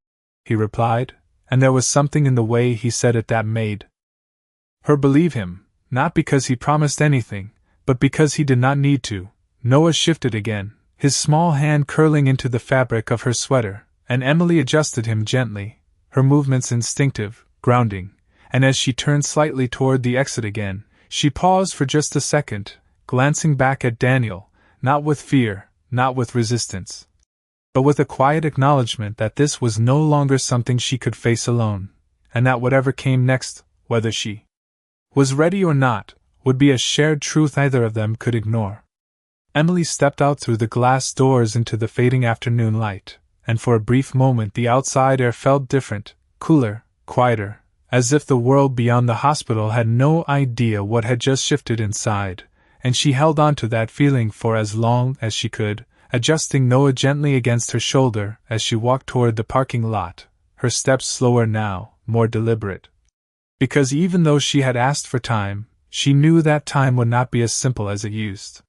he replied, and there was something in the way he said it that made her believe him, not because he promised anything, but because he did not need to. Noah shifted again, his small hand curling into the fabric of her sweater, and Emily adjusted him gently, her movements instinctive, grounding, and as she turned slightly toward the exit again, she paused for just a second, glancing back at Daniel, not with fear, not with resistance, but with a quiet acknowledgement that this was no longer something she could face alone, and that whatever came next, whether she was ready or not, would be a shared truth neither of them could ignore. Emily stepped out through the glass doors into the fading afternoon light, and for a brief moment the outside air felt different, cooler, quieter, as if the world beyond the hospital had no idea what had just shifted inside, and she held on to that feeling for as long as she could, adjusting Noah gently against her shoulder as she walked toward the parking lot, her steps slower now, more deliberate. Because even though she had asked for time, she knew that time would not be as simple as it used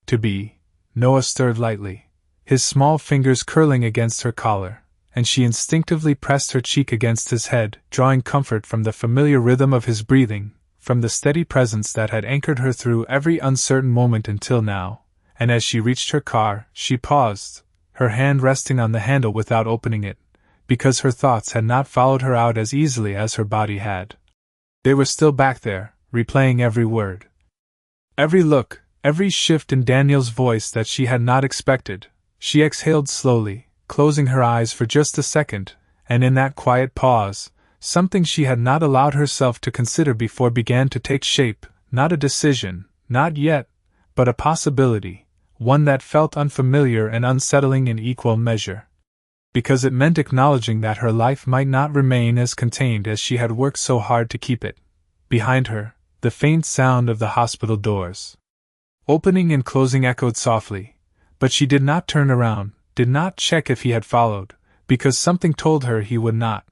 to be. Noah stirred lightly, his small fingers curling against her collar, and she instinctively pressed her cheek against his head, drawing comfort from the familiar rhythm of his breathing, from the steady presence that had anchored her through every uncertain moment until now. And as she reached her car, she paused, her hand resting on the handle without opening it, because her thoughts had not followed her out as easily as her body had. They were still back there, replaying every word, every look, every shift in Daniel's voice that she had not expected. She exhaled slowly, closing her eyes for just a second, and in that quiet pause, something she had not allowed herself to consider before began to take shape, not a decision, not yet, but a possibility, one that felt unfamiliar and unsettling in equal measure. Because it meant acknowledging that her life might not remain as contained as she had worked so hard to keep it. Behind her, the faint sound of the hospital doors opening and closing echoed softly, but she did not turn around, did not check if he had followed, because something told her he would not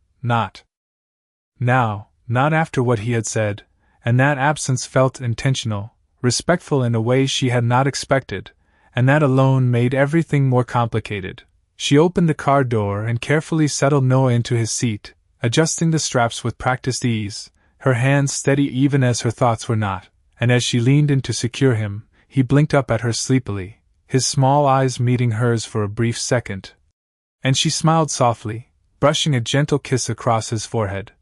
now, not after what he had said, and that absence felt intentional, respectful in a way she had not expected, and that alone made everything more complicated. She opened the car door and carefully settled Noah into his seat, adjusting the straps with practiced ease, her hands steady even as her thoughts were not, and as she leaned in to secure him, he blinked up at her sleepily, his small eyes meeting hers for a brief second. And she smiled softly, brushing a gentle kiss across his forehead.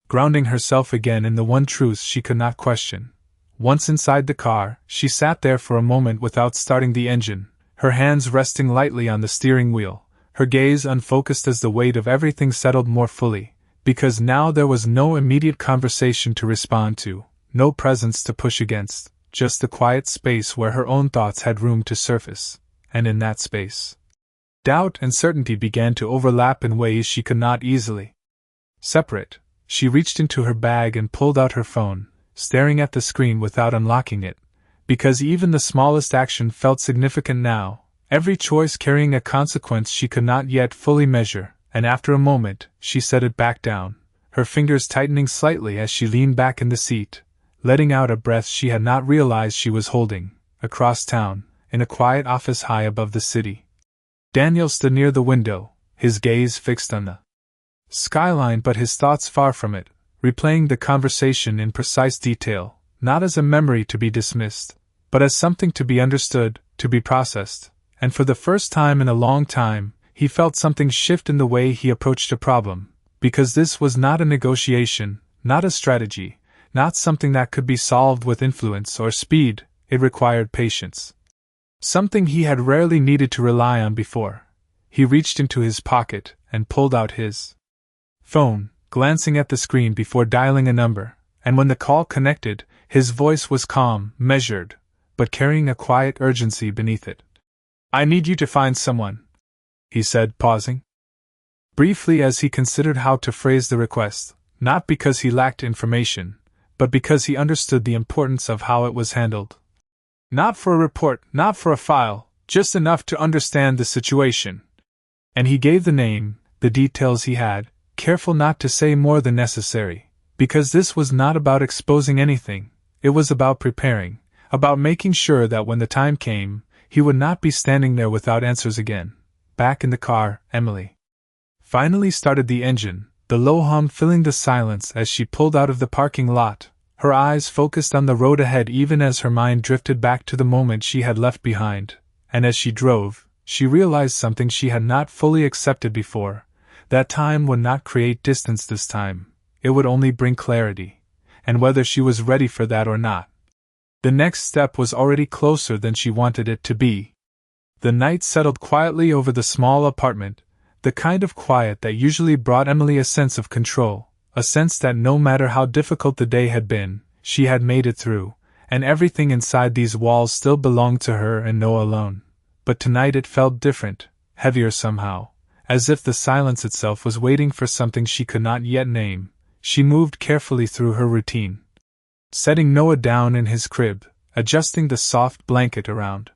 Grounding herself again in the one truth she could not question. Once inside the car, she sat there for a moment without starting the engine, her hands resting lightly on the steering wheel, her gaze unfocused as the weight of everything settled more fully, because now there was no immediate conversation to respond to, no presence to push against, just the quiet space where her own thoughts had room to surface. and in that space, doubt and certainty began to overlap in ways she could not easily separate. She reached into her bag and pulled out her phone, staring at the screen without unlocking it, because even the smallest action felt significant now, every choice carrying a consequence she could not yet fully measure, and after a moment, she set it back down, her fingers tightening slightly as she leaned back in the seat, letting out a breath she had not realized she was holding. Across town, in a quiet office high above the city, Daniel stood near the window, his gaze fixed on the skyline but his thoughts far from it, replaying the conversation in precise detail, not as a memory to be dismissed, but as something to be understood, to be processed, and for the first time in a long time, he felt something shift in the way he approached a problem, because this was not a negotiation, not a strategy, not something that could be solved with influence or speed. It required patience. Something he had rarely needed to rely on before. He reached into his pocket and pulled out his phone, glancing at the screen before dialing a number, and when the call connected, his voice was calm, measured, but carrying a quiet urgency beneath it. "I need you to find someone," he said, pausing briefly as he considered how to phrase the request, not because he lacked information, but because he understood the importance of how it was handled. "Not for a report, not for a file, just enough to understand the situation." And he gave the name, the details he had, careful not to say more than necessary, because this was not about exposing anything, it was about preparing, about making sure that when the time came, he would not be standing there without answers again. Back in the car, Emily finally started the engine, the low hum filling the silence as she pulled out of the parking lot, her eyes focused on the road ahead even as her mind drifted back to the moment she had left behind, and as she drove, she realized something she had not fully accepted before. That time would not create distance this time, it would only bring clarity, and whether she was ready for that or not. The next step was already closer than she wanted it to be. The night settled quietly over the small apartment, the kind of quiet that usually brought Emily a sense of control, a sense that no matter how difficult the day had been, she had made it through, and everything inside these walls still belonged to her and Noah alone. But tonight it felt different, heavier somehow, as if the silence itself was waiting for something she could not yet name. She moved carefully through her routine, setting Noah down in his crib, adjusting the soft blanket around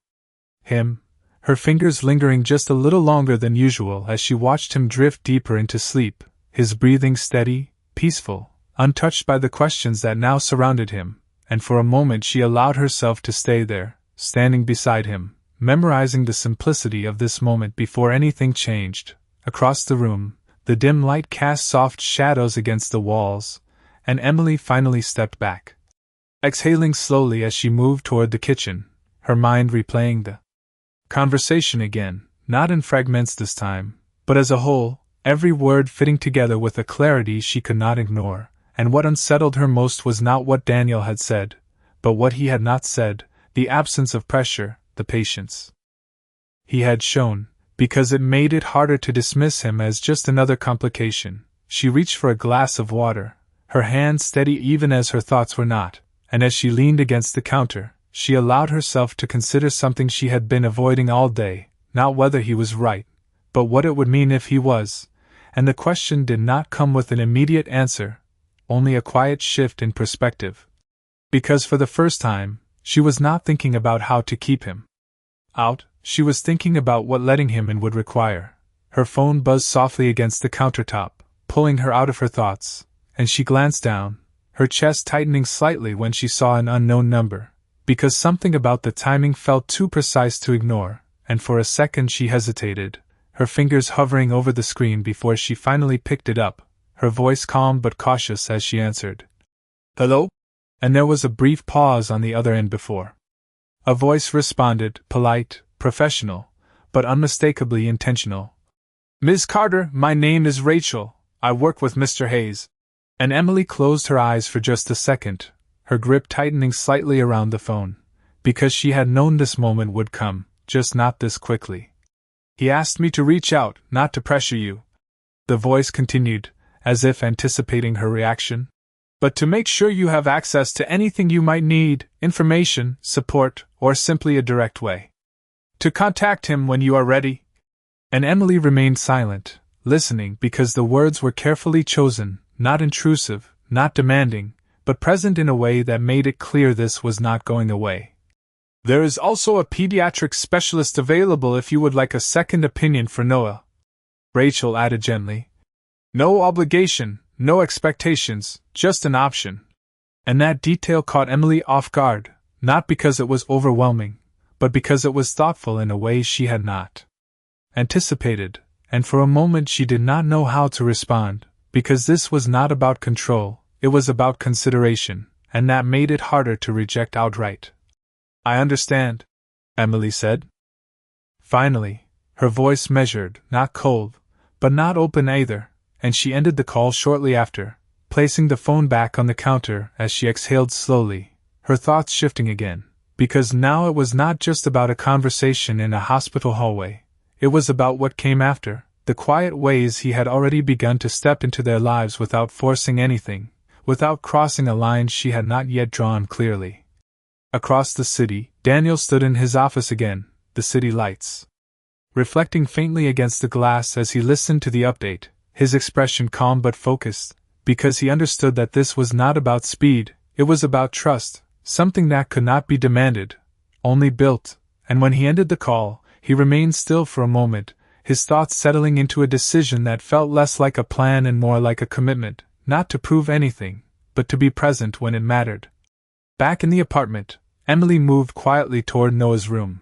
him, her fingers lingering just a little longer than usual as she watched him drift deeper into sleep, his breathing steady, peaceful, untouched by the questions that now surrounded him, and for a moment she allowed herself to stay there, standing beside him, memorizing the simplicity of this moment before anything changed. Across the room, the dim light cast soft shadows against the walls, and Emily finally stepped back, exhaling slowly as she moved toward the kitchen, her mind replaying the conversation again, not in fragments this time, but as a whole, every word fitting together with a clarity she could not ignore. And what unsettled her most was not what Daniel had said, but what he had not said, the absence of pressure, the patience he had shown, because it made it harder to dismiss him as just another complication. She reached for a glass of water, her hand steady even as her thoughts were not, and as she leaned against the counter, she allowed herself to consider something she had been avoiding all day, not whether he was right, but what it would mean if he was, and the question did not come with an immediate answer, only a quiet shift in perspective. Because for the first time, she was not thinking about how to keep him out, she was thinking about what letting him in would require. Her phone buzzed softly against the countertop, pulling her out of her thoughts, and she glanced down, her chest tightening slightly when she saw an unknown number, because something about the timing felt too precise to ignore, and for a second she hesitated, her fingers hovering over the screen before she finally picked it up, her voice calm but cautious as she answered, "Hello?" And there was a brief pause on the other end before a voice responded, polite, professional, but unmistakably intentional. "Ms. Carter, my name is Rachel, I work with Mr. Hayes." And Emily closed her eyes for just a second, her grip tightening slightly around the phone, because she had known this moment would come, just not this quickly. "He asked me to reach out, not to pressure you," the voice continued, as if anticipating her reaction, "but to make sure you have access to anything you might need, information, support, or simply a direct way To contact him when you are ready. And Emily remained silent, listening because the words were carefully chosen, not intrusive, not demanding, but present in a way that made it clear this was not going away. There is also a pediatric specialist available if you would like a second opinion for Noah, Rachel added gently. No obligation, no expectations, just an option. And that detail caught Emily off guard, not because it was overwhelming, but because it was thoughtful in a way she had not anticipated, and for a moment she did not know how to respond, because this was not about control, it was about consideration, and that made it harder to reject outright. I understand, Emily said. Finally, her voice measured, not cold, but not open either, and she ended the call shortly after, placing the phone back on the counter as she exhaled slowly, her thoughts shifting again, because now it was not just about a conversation in a hospital hallway, it was about what came after, the quiet ways he had already begun to step into their lives without forcing anything, without crossing a line she had not yet drawn clearly. Across the city, Daniel stood in his office again, the city lights reflecting faintly against the glass as he listened to the update, his expression calm but focused, because he understood that this was not about speed, it was about trust, something that could not be demanded, only built, and when he ended the call, he remained still for a moment, his thoughts settling into a decision that felt less like a plan and more like a commitment, not to prove anything, but to be present when it mattered. Back in the apartment, Emily moved quietly toward Noah's room.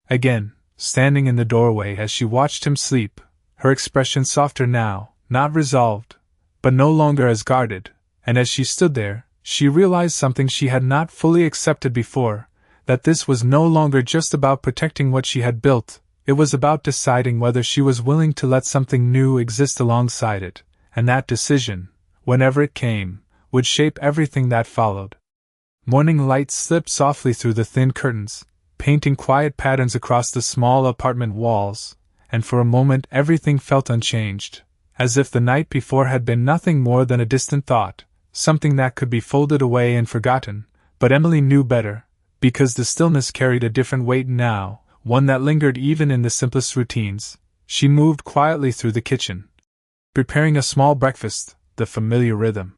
Again, standing in the doorway as she watched him sleep, her expression softer now, not resolved, but no longer as guarded, and as she stood there, she realized something she had not fully accepted before, that this was no longer just about protecting what she had built, it was about deciding whether she was willing to let something new exist alongside it, and that decision, whenever it came, would shape everything that followed. Morning light slipped softly through the thin curtains, painting quiet patterns across the small apartment walls, and for a moment everything felt unchanged, as if the night before had been nothing more than a distant thought, something that could be folded away and forgotten, but Emily knew better, because the stillness carried a different weight now, one that lingered even in the simplest routines. She moved quietly through the kitchen, preparing a small breakfast, the familiar rhythm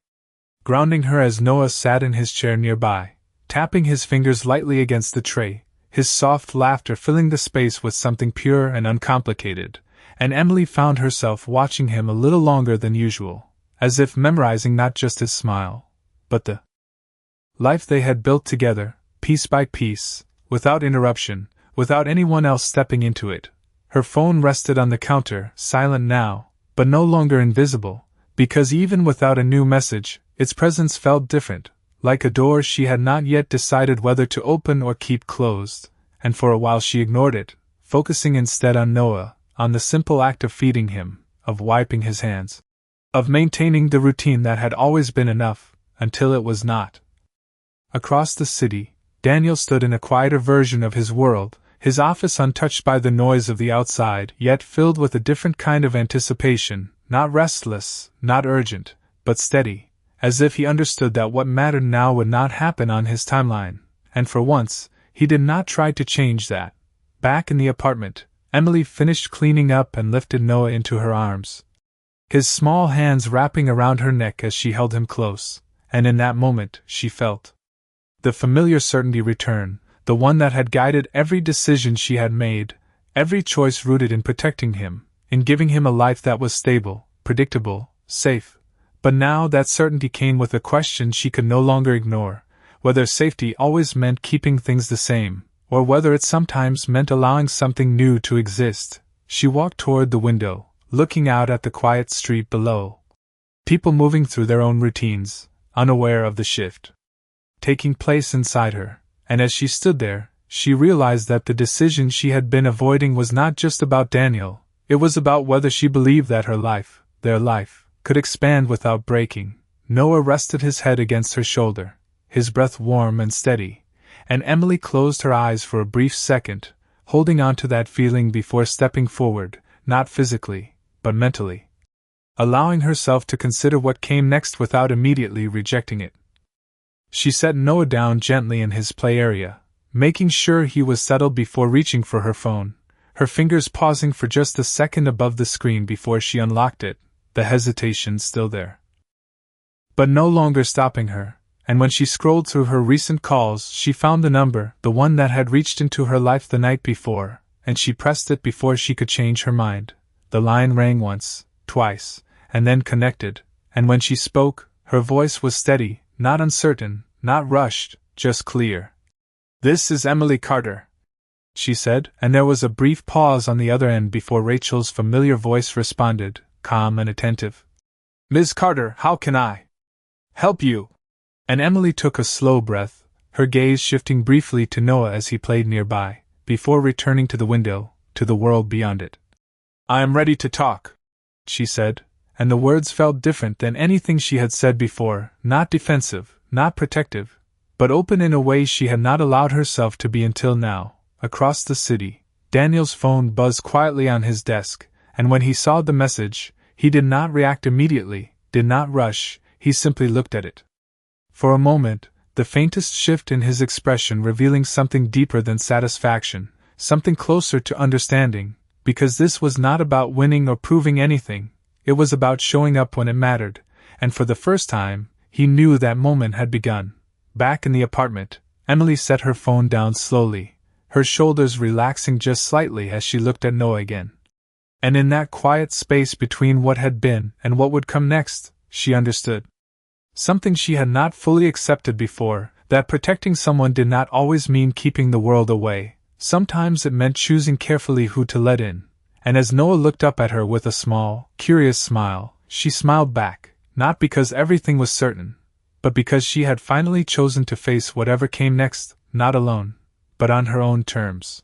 grounding her as Noah sat in his chair nearby, tapping his fingers lightly against the tray, his soft laughter filling the space with something pure and uncomplicated, and Emily found herself watching him a little longer than usual, as if memorizing not just his smile, but the life they had built together, piece by piece, without interruption, without anyone else stepping into it. Her phone rested on the counter, silent now, but no longer invisible, because even without a new message, its presence felt different, like a door she had not yet decided whether to open or keep closed, and for a while she ignored it, focusing instead on Noah, on the simple act of feeding him, of wiping his hands, of maintaining the routine that had always been enough, until it was not. Across the city, Daniel stood in a quieter version of his world, his office untouched by the noise of the outside, yet filled with a different kind of anticipation, not restless, not urgent, but steady, as if he understood that what mattered now would not happen on his timeline, and for once, he did not try to change that. Back in the apartment, Emily finished cleaning up and lifted Noah into her arms, his small hands wrapping around her neck as she held him close, and in that moment she felt the familiar certainty return, the one that had guided every decision she had made, every choice rooted in protecting him, in giving him a life that was stable, predictable, safe. But now that certainty came with a question she could no longer ignore, whether safety always meant keeping things the same, or whether it sometimes meant allowing something new to exist. She walked toward the window, looking out at the quiet street below. People moving through their own routines, unaware of the shift taking place inside her, and as she stood there, she realized that the decision she had been avoiding was not just about Daniel, it was about whether she believed that her life, their life, could expand without breaking. Noah rested his head against her shoulder, his breath warm and steady, and Emily closed her eyes for a brief second, holding on to that feeling before stepping forward, not physically, but mentally, allowing herself to consider what came next without immediately rejecting it. She set Noah down gently in his play area, making sure he was settled before reaching for her phone, her fingers pausing for just a second above the screen before she unlocked it, the hesitation still there, but no longer stopping her. And when she scrolled through her recent calls, she found the number, the one that had reached into her life the night before, and she pressed it before she could change her mind. The line rang once, twice, and then connected, and when she spoke, her voice was steady, not uncertain, not rushed, just clear. "This is Emily Carter," she said, and there was a brief pause on the other end before Rachel's familiar voice responded, calm and attentive. "Ms. Carter, how can I help you?" And Emily took a slow breath, her gaze shifting briefly to Noah as he played nearby, before returning to the window, to the world beyond it. "I am ready to talk," she said, and the words felt different than anything she had said before, not defensive, not protective, but open in a way she had not allowed herself to be until now. Across the city, Daniel's phone buzzed quietly on his desk, and when he saw the message, he did not react immediately, did not rush, he simply looked at it. For a moment, the faintest shift in his expression revealing something deeper than satisfaction, something closer to understanding, because this was not about winning or proving anything, it was about showing up when it mattered, and for the first time, he knew that moment had begun. Back in the apartment, Emily set her phone down slowly, her shoulders relaxing just slightly as she looked at Noah again. And in that quiet space between what had been and what would come next, she understood something she had not fully accepted before, that protecting someone did not always mean keeping the world away. Sometimes it meant choosing carefully who to let in. And as Noah looked up at her with a small, curious smile, she smiled back, not because everything was certain, but because she had finally chosen to face whatever came next, not alone, but on her own terms.